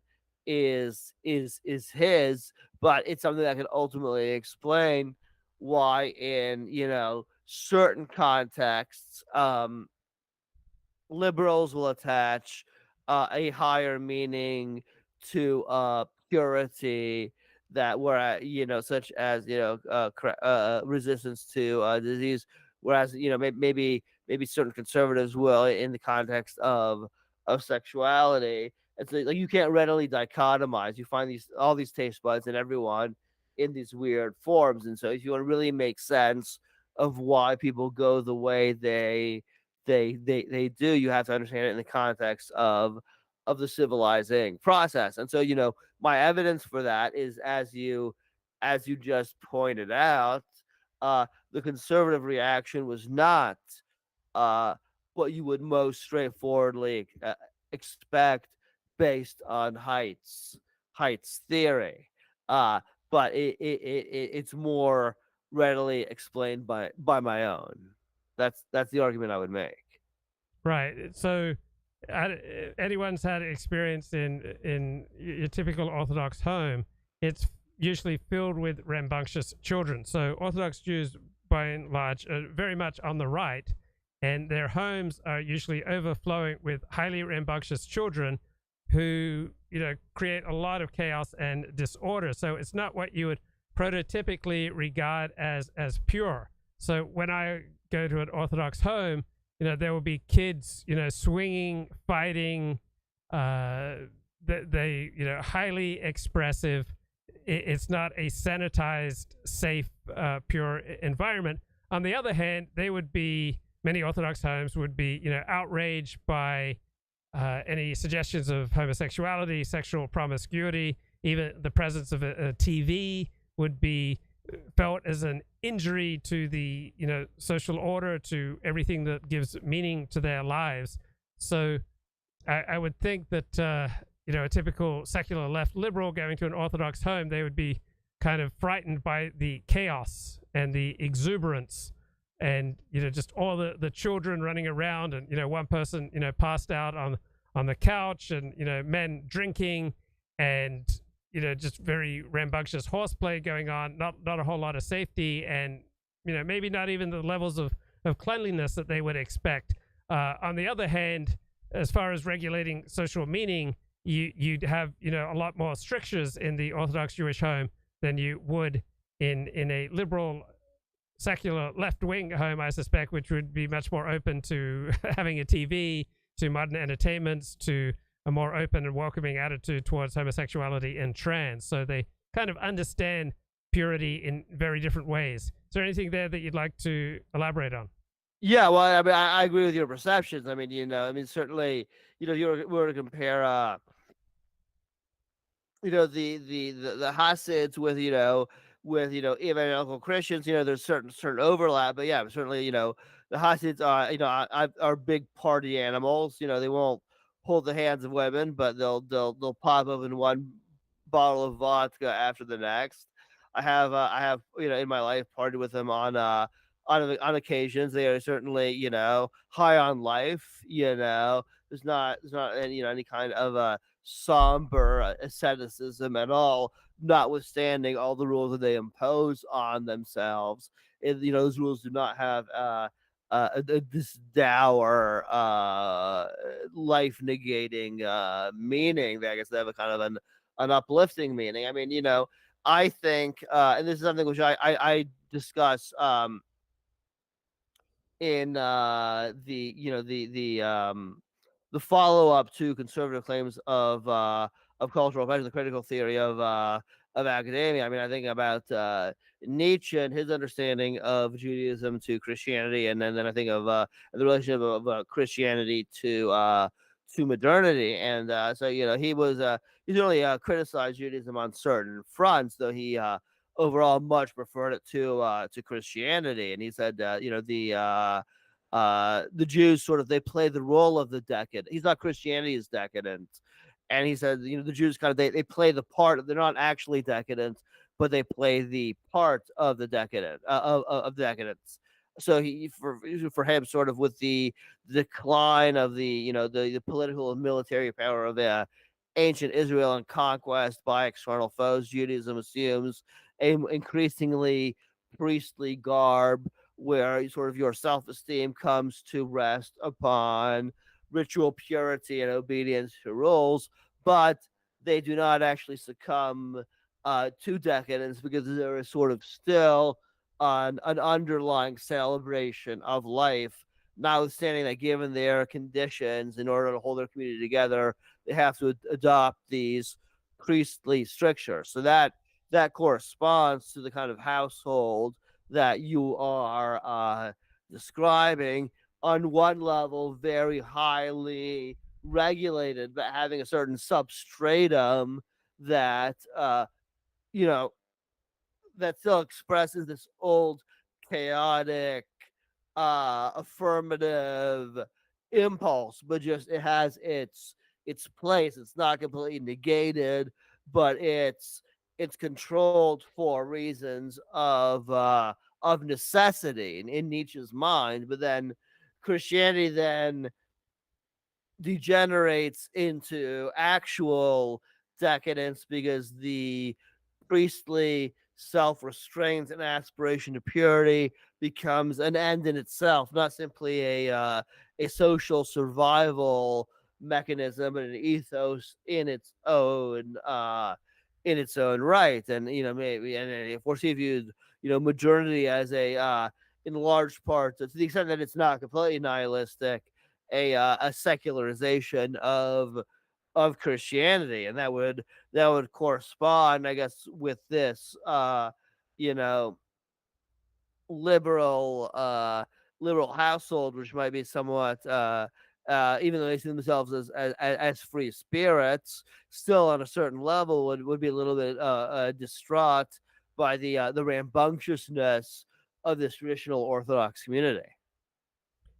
B: is his, but it's something that can ultimately explain why in certain contexts liberals will attach a higher meaning to purity, that where such as resistance to disease, whereas maybe certain conservatives will in the context of sexuality. It's like you can't readily dichotomize. You find all these taste buds in everyone in these weird forms, and so if you want to really make sense of why people go the way they do, you have to understand it in the context of the civilizing process. And so, my evidence for that is, as you just pointed out, the conservative reaction was not uh what you would most straightforwardly expect based on Height's theory. uh but it's more readily explained by my own. That's the argument I would make.
A: Right. So, uh, anyone's had experience in your typical Orthodox home, it's usually filled with rambunctious children. So, Orthodox Jews, by and large, are very much on the right, and their homes are usually overflowing with highly rambunctious children who, create a lot of chaos and disorder. So, it's not what you would prototypically regard as pure. So, when I go to an Orthodox home, there will be kids, swinging, fighting, they highly expressive. It's not a sanitized, safe, pure environment. On the other hand, many Orthodox homes would be, outraged by any suggestions of homosexuality, sexual promiscuity. Even the presence of a TV would be felt as an injury to the social order, to everything that gives meaning to their lives. So I would think that a typical secular left liberal going to an Orthodox home, they would be kind of frightened by the chaos and the exuberance, and just all the children running around, and one person passed out on the couch, and men drinking, and just very rambunctious horseplay going on, not a whole lot of safety, and maybe not even the levels of cleanliness that they would expect. On the other hand, as far as regulating social meaning, you'd have a lot more strictures in the Orthodox Jewish home than you would in a liberal secular left-wing home, I suspect, which would be much more open to having a TV, to modern entertainments, to a more open and welcoming attitude towards homosexuality and trans. So they kind of understand purity in very different ways. Is there anything there that you'd like to elaborate on?
B: Yeah, well, I mean, I agree with your perceptions. I mean, certainly, if you were to compare, the Hasids with evangelical Christians, there's certain overlap, but yeah, certainly, the Hasids are big party animals. They won't hold the hands of women, but they'll pop open one bottle of vodka after the next. I have in my life partied with them on occasions. They are certainly high on life. There's not any kind of somber asceticism at all, notwithstanding all the rules that they impose on themselves. Those rules do not have this dour, life negating meaning. I guess they have a kind of an uplifting meaning. I mean, I think, and this is something which I discuss in the follow up to conservative claims of cultural oppression, the critical theory academia. I mean, I think about Nietzsche and his understanding of Judaism to Christianity, and then I think of the relationship of Christianity to modernity. And so he really criticized Judaism on certain fronts, though he overall much preferred it to Christianity. And he said, the Jews sort of they play the role of the decadent. He's not Christianity is decadent, and he said the Jews kind of they play the part. They're not actually decadent, but they play the part of the decadent of decadence. So for him, sort of with the decline of the political and military power of ancient Israel and conquest by external foes, Judaism assumes a increasingly priestly garb where sort of your self-esteem comes to rest upon ritual purity and obedience to rules, but they do not actually succumb to decadence because there is sort of still an underlying celebration of life, notwithstanding that given their conditions, in order to hold their community together, they have to adopt these priestly strictures. So that corresponds to the kind of household that you are describing. On one level, very highly regulated, but having a certain substratum that you know that still expresses this old chaotic affirmative impulse, but just it has its place. It's not completely negated, but it's controlled for reasons of necessity in Nietzsche's mind. But then Christianity then degenerates into actual decadence because the priestly self-restraint and aspiration to purity becomes an end in itself, not simply a social survival mechanism, but an ethos in its own right. And maybe and if we're viewed modernity as in large part, to the extent that it's not completely nihilistic, a secularization of Christianity, and that would correspond, I guess, with this you know liberal liberal household, which might be somewhat even though they see themselves as free spirits, still on a certain level would be a little bit distraught by the rambunctiousness of this traditional Orthodox community.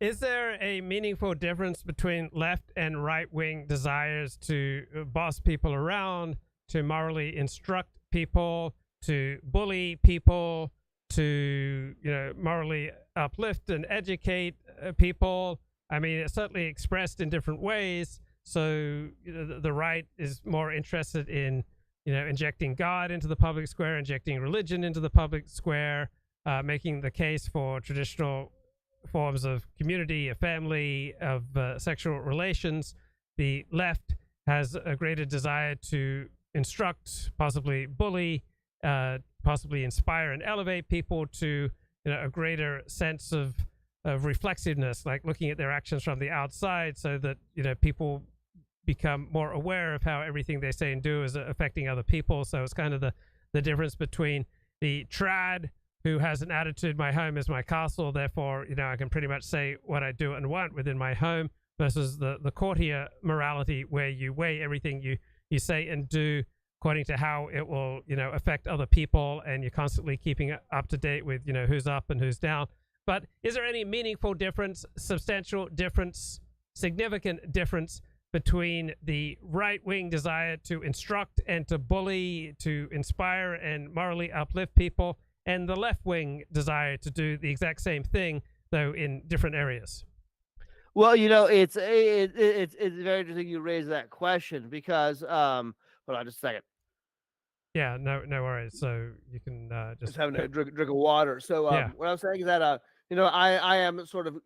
A: Is there a meaningful difference between left and right wing desires to boss people around, to morally instruct people, to bully people, to morally uplift and educate people? I mean, it's certainly expressed in different ways. So the right is more interested in injecting God into the public square, injecting religion into the public square, making the case for traditional forms of community, a family, of sexual relations. The left has a greater desire to instruct, possibly bully, possibly inspire and elevate people to a greater sense of reflexiveness, like looking at their actions from the outside, so that people become more aware of how everything they say and do is affecting other people. So it's kind of the difference between the trad who has an attitude, my home is my castle, therefore, I can pretty much say what I do and want within my home, versus the courtier morality, where you weigh everything you say and do according to how it will, affect other people, and you're constantly keeping up to date with, who's up and who's down. But is there any meaningful difference, substantial difference, significant difference between the right-wing desire to instruct and to bully, to inspire and morally uplift people, and the left-wing desire to do the exact same thing, though in different areas?
B: Well, it's very interesting you raise that question because hold on just a second.
A: Yeah, no worries. So you can
B: Just
A: just
B: having a drink of water. So
A: yeah.
B: what I'm saying is that I am sort of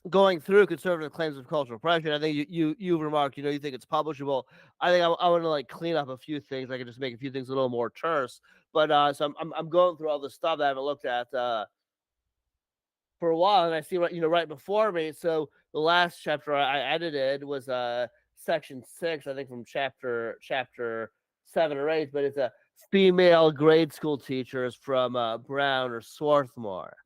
B: going through conservative claims of cultural oppression. I think you remarked you think it's publishable. I think I want to like clean up a few things. I can just make a few things a little more terse. But so I'm going through all the stuff that I haven't looked at for a while, and I see right before me. So the last chapter I edited was section 6, I think, from chapter 7 or 8, but it's a female grade school teachers from Brown or Swarthmore.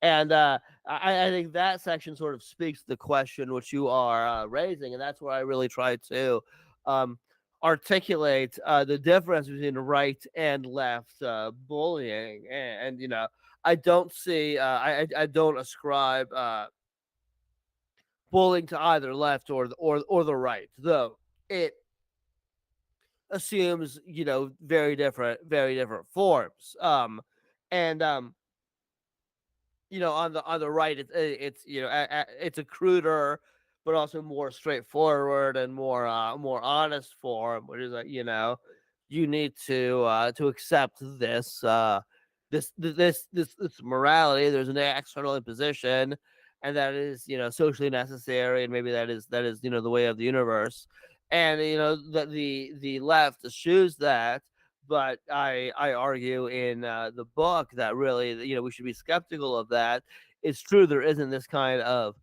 B: And I think that section sort of speaks to the question which you are raising, and that's where I really try to um, articulate the difference between right and left bullying. And I don't see, I don't ascribe bullying to either left or the right, though it assumes very different forms. And on the right, it's a cruder, but also more straightforward and more honest form, which is that you need to accept this morality. There's an external imposition, and that is socially necessary, and maybe that is the way of the universe, and that the left eschews that. But I argue in the book that really we should be skeptical of that. It's true there isn't this kind of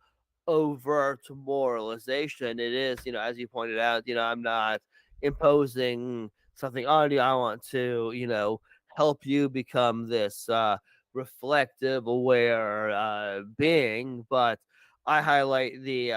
B: overt moralization. It is as you pointed out. I'm not imposing something on you. I want to help you become this reflective, aware being. But I highlight the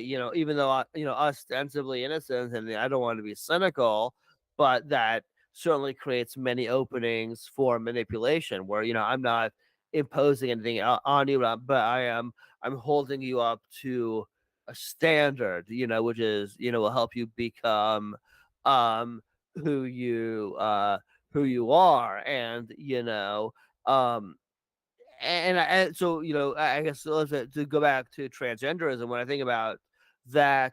B: even though ostensibly innocent, and I don't want to be cynical, but that certainly creates many openings for manipulation where I'm not imposing anything on you, but I'm holding you up to a standard, which is will help you become um who you are. And um and so I guess to go back to transgenderism, when I think about that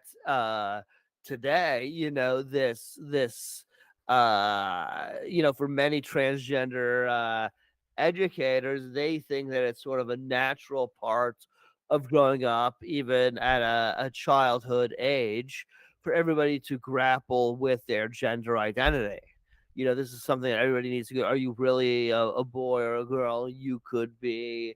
B: today, this for many transgender educators, they think that it's sort of a natural part of growing up, even at a childhood age, for everybody to grapple with their gender identity. This is something that everybody needs to go. Are you really a boy or a girl? You could be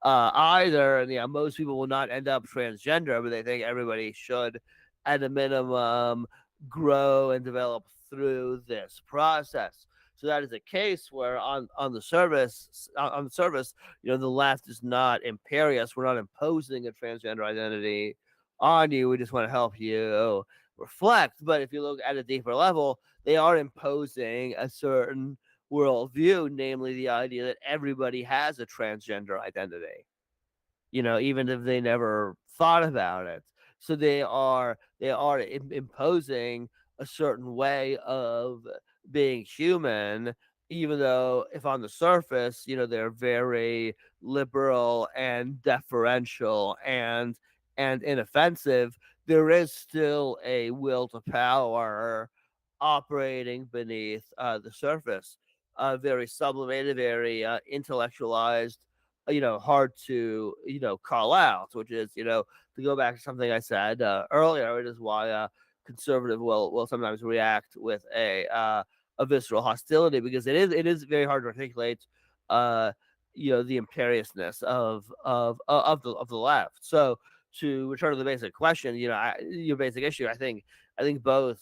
B: either. And most people will not end up transgender, but they think everybody should, at a minimum, grow and develop through this process. So that is a case where on the surface, the left is not imperious. We're not imposing a transgender identity on you. We just want to help you reflect. But if you look at a deeper level, they are imposing a certain worldview, namely the idea that everybody has a transgender identity, even if they never thought about it. So they are imposing a certain way of being human, even though if on the surface, they're very liberal and deferential and inoffensive. There is still a will to power operating beneath the surface, very sublimated, very intellectualized, hard to call out, which is to go back to something I said earlier. It is why conservative will sometimes react with a visceral hostility, because it is very hard to articulate the imperiousness of the left. So to return to the basic question, your basic issue, I think both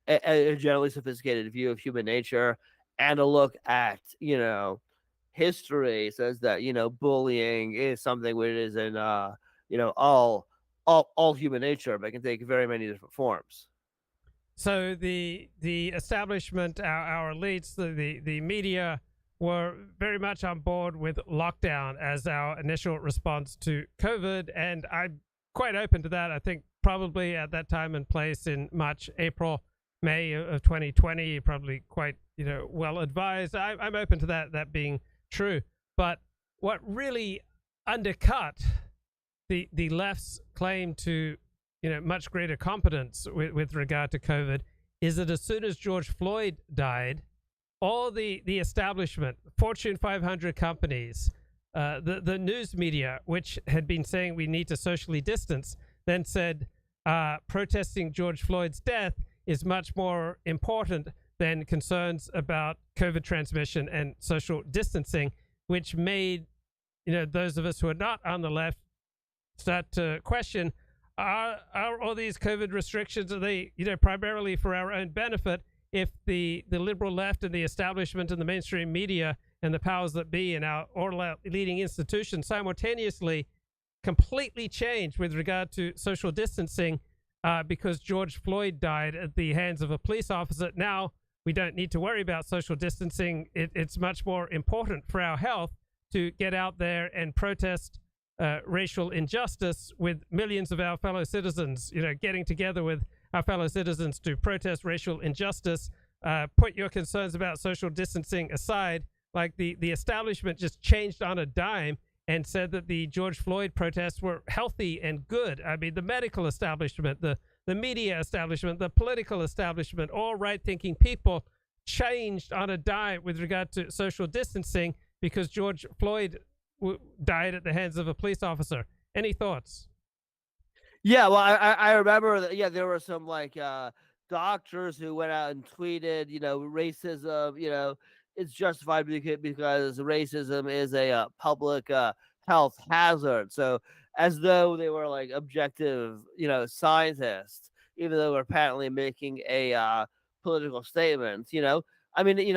B: a generally sophisticated view of human nature and a look at history says that bullying is something which is in all human nature, but can take very many different forms.
A: So the establishment, our elites, the media were very much on board with lockdown as our initial response to COVID, and I'm quite open to that. I think probably at that time and place in March, April, May of 2020, probably quite well advised. I'm open to that being true. But what really undercut the left's claim to much greater competence with regard to COVID is that as soon as George Floyd died, all the establishment, Fortune 500 companies, the news media, which had been saying we need to socially distance, then said protesting George Floyd's death is much more important than concerns about COVID transmission and social distancing, which made those of us who are not on the left start to question: Are all these COVID restrictions, are they primarily for our own benefit? if the liberal left and the establishment and the mainstream media and the powers that be and all our leading institutions simultaneously completely changed with regard to social distancing because George Floyd died at the hands of a police officer. Now we don't need to worry about social distancing. It's much more important for our health to get out there and protest racial injustice with millions of our fellow citizens, getting together with our fellow citizens to protest racial injustice. Put your concerns about social distancing aside. Like the establishment just changed on a dime and said that the George Floyd protests were healthy and good. I mean, the medical establishment, the media establishment, the political establishment, all right-thinking people changed on a dime with regard to social distancing because George Floyd died at the hands of a police officer. Any thoughts?
B: Yeah, well, I remember that. Yeah, there were some doctors who went out and tweeted, racism, it's justified because racism is a public health hazard. So as though they were like objective, scientists, even though they're apparently making a political statement. I mean,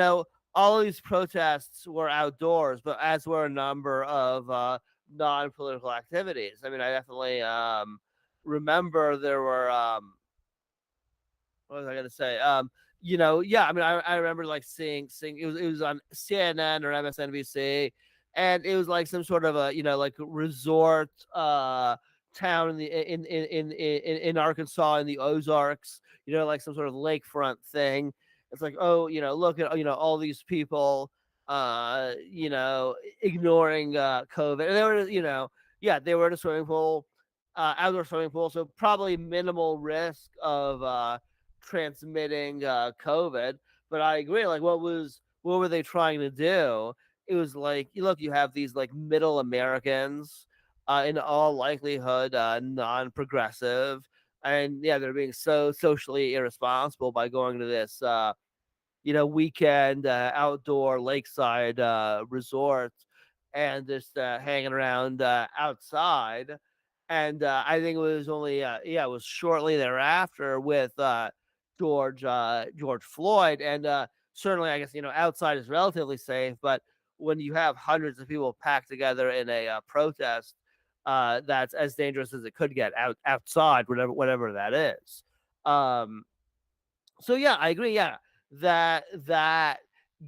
B: all of these protests were outdoors, but as were a number of non-political activities. I mean, I definitely remember there were what was I gonna say? Yeah, I mean, I remember like seeing it was on CNN or MSNBC, and it was like some sort of a like resort town in Arkansas in the Ozarks, like some sort of lakefront thing. It's like, oh, look at all these people ignoring COVID. And they were, yeah, they were in a swimming pool, outdoor swimming pool, so probably minimal risk of transmitting COVID. But I agree. Like, what were they trying to do? It was like, look, you have these like middle Americans, in all likelihood, non-progressive, and yeah, they're being so socially irresponsible by going to this, weekend outdoor lakeside resort and just hanging around outside. And I think it was only, it was shortly thereafter with George Floyd, and certainly, I guess outside is relatively safe, but when you have hundreds of people packed together in a protest, that's as dangerous as it could get outside, whatever that is. Um, so yeah, I agree. Yeah, that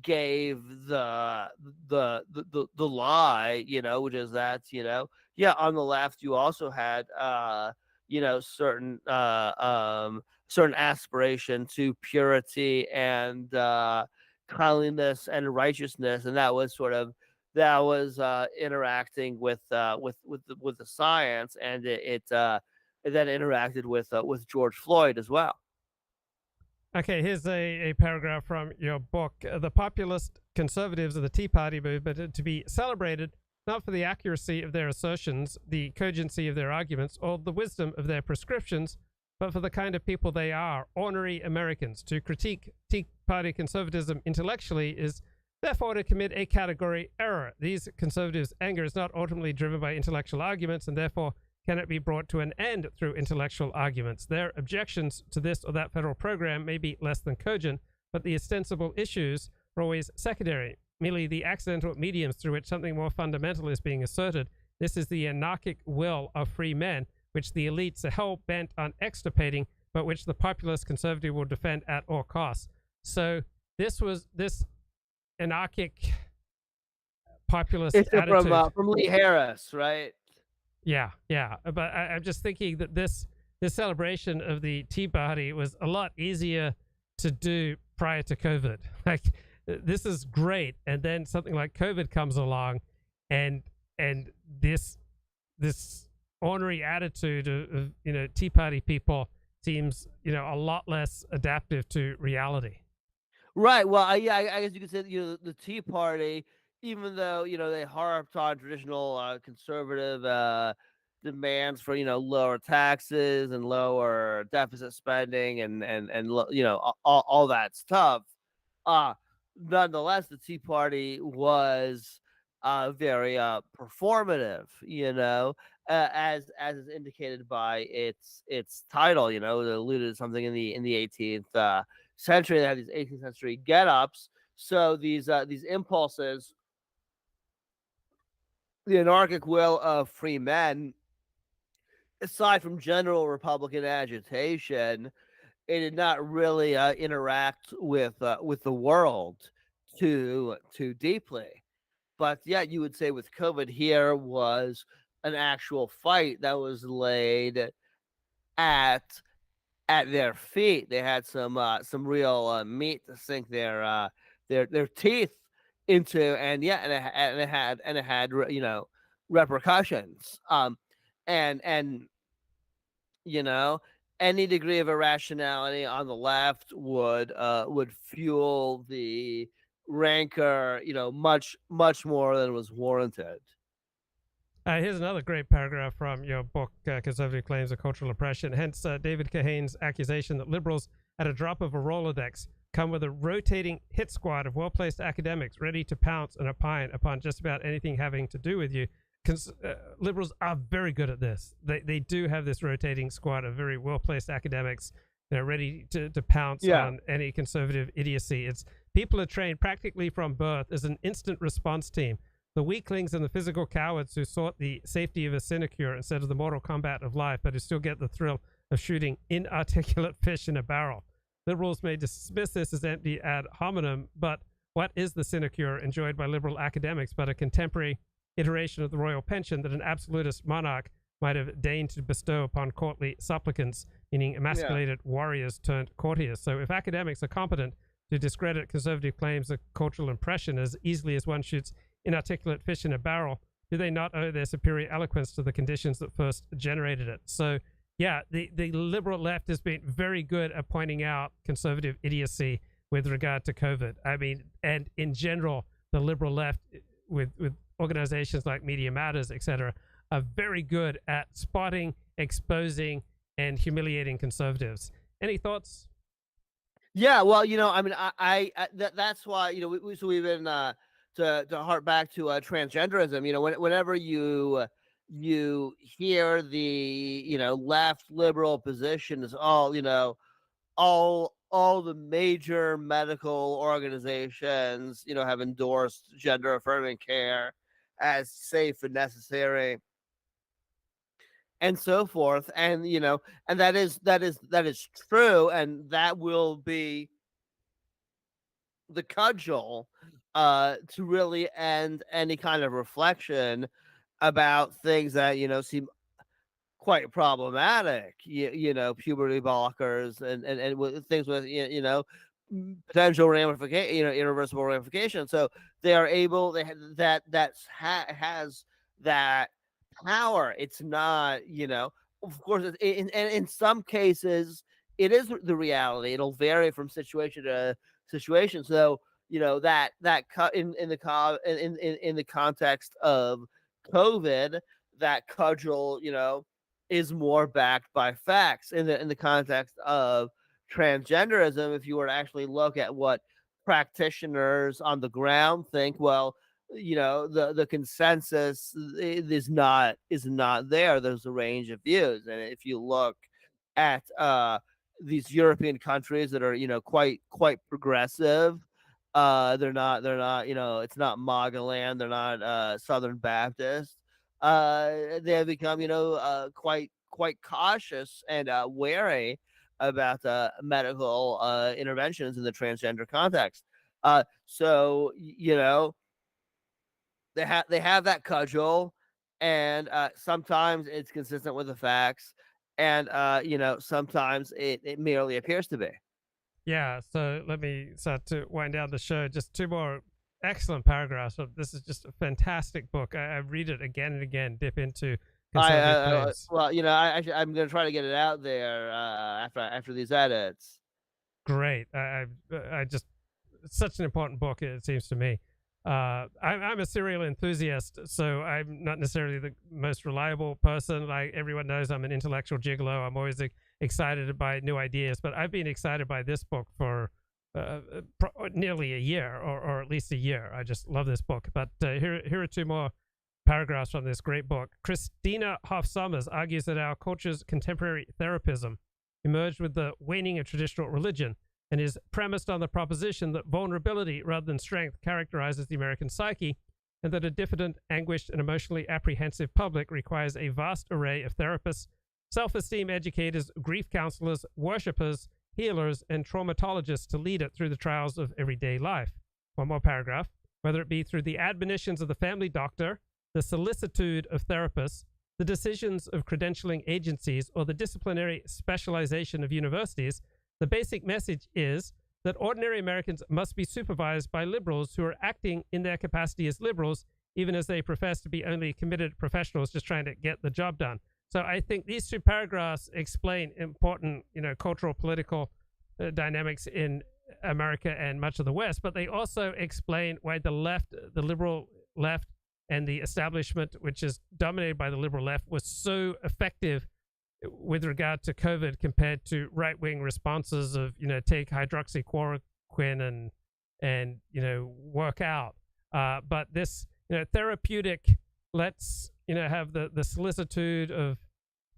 B: gave the lie, which is that, yeah, on the left you also had certain certain aspiration to purity and cleanliness and righteousness, and that was interacting with the science, and it then interacted with George Floyd as well.
A: Okay, here's a paragraph from your book. The populist conservatives of the Tea Party movement are to be celebrated not for the accuracy of their assertions, the cogency of their arguments, or the wisdom of their prescriptions, but for the kind of people they are, ordinary Americans. To critique Tea Party conservatism intellectually is therefore to commit a category error. These conservatives' anger is not ultimately driven by intellectual arguments, and therefore cannot be brought to an end through intellectual arguments. Their objections to this or that federal program may be less than cogent, but the ostensible issues are always secondary, merely the accidental mediums through which something more fundamental is being asserted. This is the anarchic will of free men, which the elites are hell-bent on extirpating, but which the populist conservative will defend at all costs. So this anarchic populist attitude
B: From Lee Harris, right?
A: Yeah, yeah. But I'm just thinking that this celebration of the Tea Party was a lot easier to do prior to COVID. Like, this is great, and then something like COVID comes along, and this ornery attitude of Tea Party people seems a lot less adaptive to reality.
B: Right. Well, I guess you could say that, the Tea Party, even though they harped on traditional conservative demands for lower taxes and lower deficit spending and all that stuff, nonetheless, the Tea Party was very performative. As is indicated by its title. It alluded to something in the 18th century. They had these 18th century get-ups. So these impulses, the anarchic will of free men, aside from general Republican agitation, it did not really interact with the world too deeply. But yeah, you would say with COVID, here was an actual fight that was laid at their feet. They had some real meat to sink their teeth into, and yeah, and it had repercussions. And you know, any degree of irrationality on the left would fuel the rancor, much more than was warranted.
A: Here's another great paragraph from your book, Conservative Claims of Cultural Oppression. Hence, David Kahane's accusation that liberals, at a drop of a Rolodex, come with a rotating hit squad of well-placed academics ready to pounce and opine upon just about anything having to do with you. Liberals are very good at this. They do have this rotating squad of very well-placed academics, ready to pounce on any conservative idiocy. It's people are trained practically from birth as an instant response team. The weaklings and the physical cowards who sought the safety of a sinecure instead of the mortal combat of life, but who still get the thrill of shooting inarticulate fish in a barrel. Liberals may dismiss this as empty ad hominem, but what is the sinecure enjoyed by liberal academics but a contemporary iteration of the royal pension that an absolutist monarch might have deigned to bestow upon courtly supplicants, meaning emasculated warriors turned courtiers? So if academics are competent to discredit conservative claims of cultural impression as easily as one shoots inarticulate fish in a barrel, do they not owe their superior eloquence to the conditions that first generated it? So yeah, the liberal left has been very good at pointing out conservative idiocy with regard to COVID. I mean, and in general, the liberal left with organizations like Media Matters, etc., are very good at spotting, exposing, and humiliating conservatives. Any thoughts?
B: Yeah, well, I mean, that's why we've been to hark back to transgenderism. Whenever you hear the left liberal position is all the major medical organizations have endorsed gender affirming care as safe and necessary and so forth, and and that is true, and that will be the cudgel to really end any kind of reflection about things that seem quite problematic. Puberty blockers and with things with potential ramification, irreversible ramifications. So they are able. Has that power. It's not, of course, in some cases it is the reality. It'll vary from situation to situation. So that cut in the context of COVID, that cudgel is more backed by facts. In the context of transgenderism, if you were to actually look at what practitioners on the ground think, well, the consensus is not there. There's a range of views, and if you look at these European countries that are quite progressive, they're not it's not Magaland, they're not Southern Baptist. They have become quite cautious and wary about medical interventions in the transgender context. So they have that cudgel, and sometimes it's consistent with the facts, and sometimes it merely appears to be.
A: Yeah, so let me start to wind down the show. Just two more excellent paragraphs. This is just a fantastic book. I read it again and again, dip into conservative claims.
B: Well, I'm going to try to get it out there after these edits.
A: Great. I just, it's such an important book, it seems to me. I'm a serial enthusiast, so I'm not necessarily the most reliable person. Like everyone knows, I'm an intellectual gigolo. I'm always excited by new ideas, but I've been excited by this book for nearly a year, or at least a year. I just love this book. But here are two more paragraphs from this great book. Christina Hoff Sommers argues that our culture's contemporary therapism emerged with the waning of traditional religion and is premised on the proposition that vulnerability rather than strength characterizes the American psyche, and that a diffident, anguished, and emotionally apprehensive public requires a vast array of therapists, self-esteem educators, grief counselors, worshippers, healers, and traumatologists to lead it through the trials of everyday life. One more paragraph. Whether it be through the admonitions of the family doctor, the solicitude of therapists, the decisions of credentialing agencies, or the disciplinary specialization of universities, the basic message is that ordinary Americans must be supervised by liberals who are acting in their capacity as liberals, even as they profess to be only committed professionals just trying to get the job done. So I think these two paragraphs explain important, cultural, political dynamics in America and much of the West, but they also explain why the left, the liberal left, and the establishment, which is dominated by the liberal left, was so effective with regard to COVID compared to right-wing responses of, take hydroxychloroquine and work out. But this, therapeutic, let's, have the solicitude of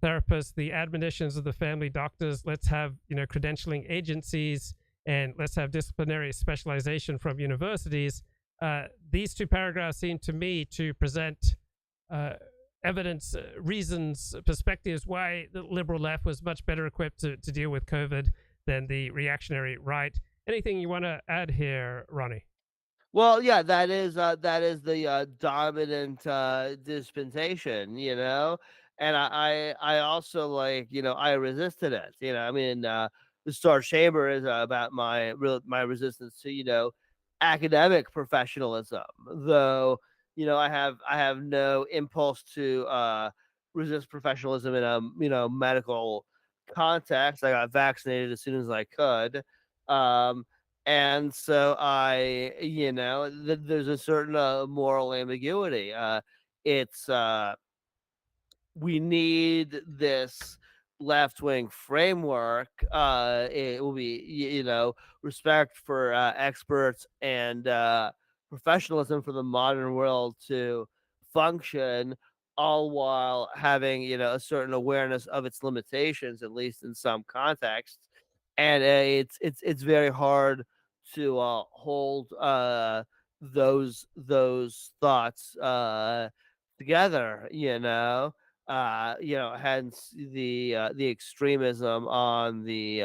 A: therapists, the admonitions of the family doctors, let's have, credentialing agencies, and let's have disciplinary specialization from universities. These two paragraphs seem to me to present evidence, reasons, perspectives why the liberal left was much better equipped to deal with COVID than the reactionary right. Anything you want to add here, Ronnie?
B: Well, yeah, that is the dominant dispensation, and I also I resisted it. I mean, the Star Chamber is about my resistance to academic professionalism, though I have no impulse to resist professionalism in a medical context. I got vaccinated as soon as I could. Um, and so there's a certain moral ambiguity. It's We need this left-wing framework. It will be respect for experts and professionalism for the modern world to function, all while having a certain awareness of its limitations, at least in some contexts. And it's very hard to hold those thoughts together. Hence the extremism on the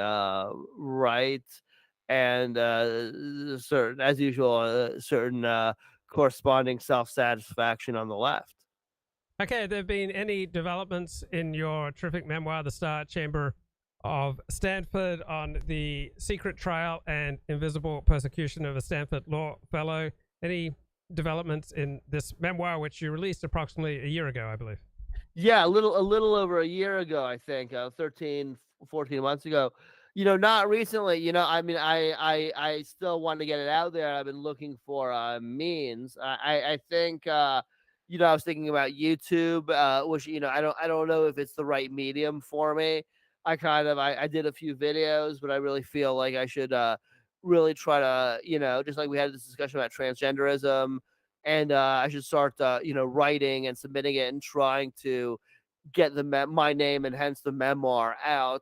B: right, and certain, as usual, certain corresponding self-satisfaction on the left.
A: Okay, there have been any developments in your terrific memoir, The Star Chamber of Stanford, on the secret trial and invisible persecution of a Stanford law fellow? Any developments in this memoir, which you released approximately a year ago, I believe?
B: Yeah, a little over a year ago, I think, 13, 14 months ago. Not recently. I mean, I still want to get it out there. I've been looking for means. I think I was thinking about YouTube, which I don't know if it's the right medium for me. I did a few videos, but I really feel like I should really try to just like we had this discussion about transgenderism, and I should start writing and submitting it and trying to get my name and hence the memoir out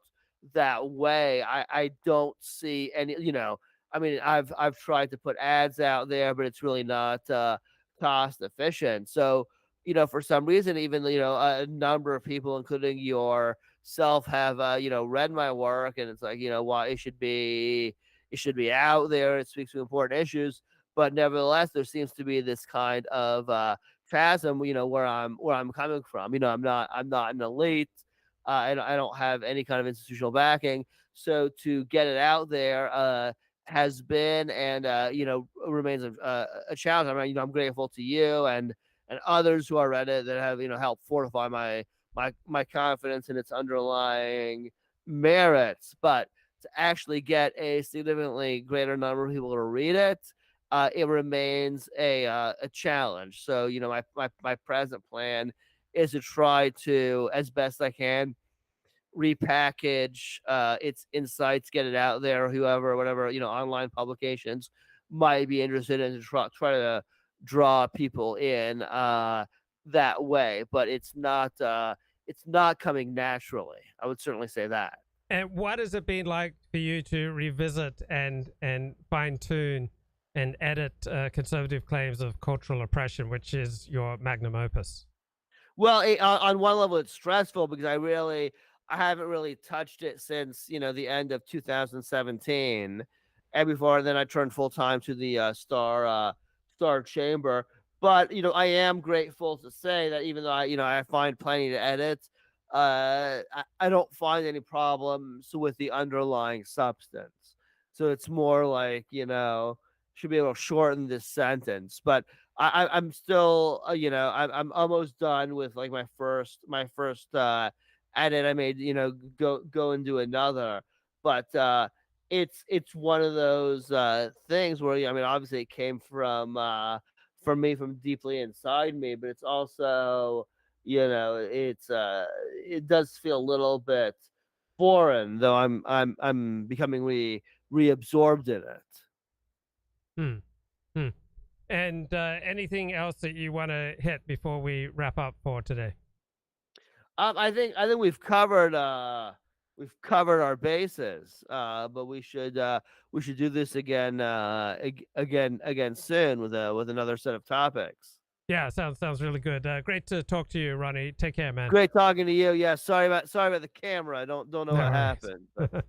B: that way. I don't see any, I mean, I've tried to put ads out there, but it's really not cost efficient. So, for some reason, even a number of people, including yourself, have read my work, and it's like why it should be out there. It speaks to important issues, but nevertheless, there seems to be this kind of chasm, where I'm coming from. I'm not an elite. I don't have any kind of institutional backing. So to get it out there has been, and remains a challenge. I mean, I'm grateful to you and others who are read it that have helped fortify my confidence in its underlying merits. But to actually get a significantly greater number of people to read it, it remains a challenge. So my present plan is to try to, as best I can, repackage its insights, get it out there. Whoever, whatever online publications might be interested in, to try to draw people in that way. But it's not coming naturally. I would certainly say that.
A: And what has it been like for you to revisit and fine tune and edit conservative claims of cultural oppression, which is your magnum opus?
B: Well, on one level, it's stressful because I haven't really touched it since the end of 2017, and before then I turned full time to the Star Chamber. But I am grateful to say that even though I find plenty to edit, I don't find any problems with the underlying substance. So it's more like should be able to shorten this sentence, but I'm still I'm almost done with like my first edit I made, go and do another. But it's one of those things where I mean obviously it came from me, from deeply inside me, but it's also it does feel a little bit foreign, though I'm becoming reabsorbed in it.
A: Hmm. Hmm. And anything else that you want to hit before we wrap up for today?
B: I think we've covered our bases, but we should do this again again soon with another set of topics.
A: Yeah, sounds really good. Great to talk to you, Ronnie. Take care, man.
B: Great talking to you. Yeah, sorry about the camera. I don't know
A: No
B: what
A: worries.
B: happened, but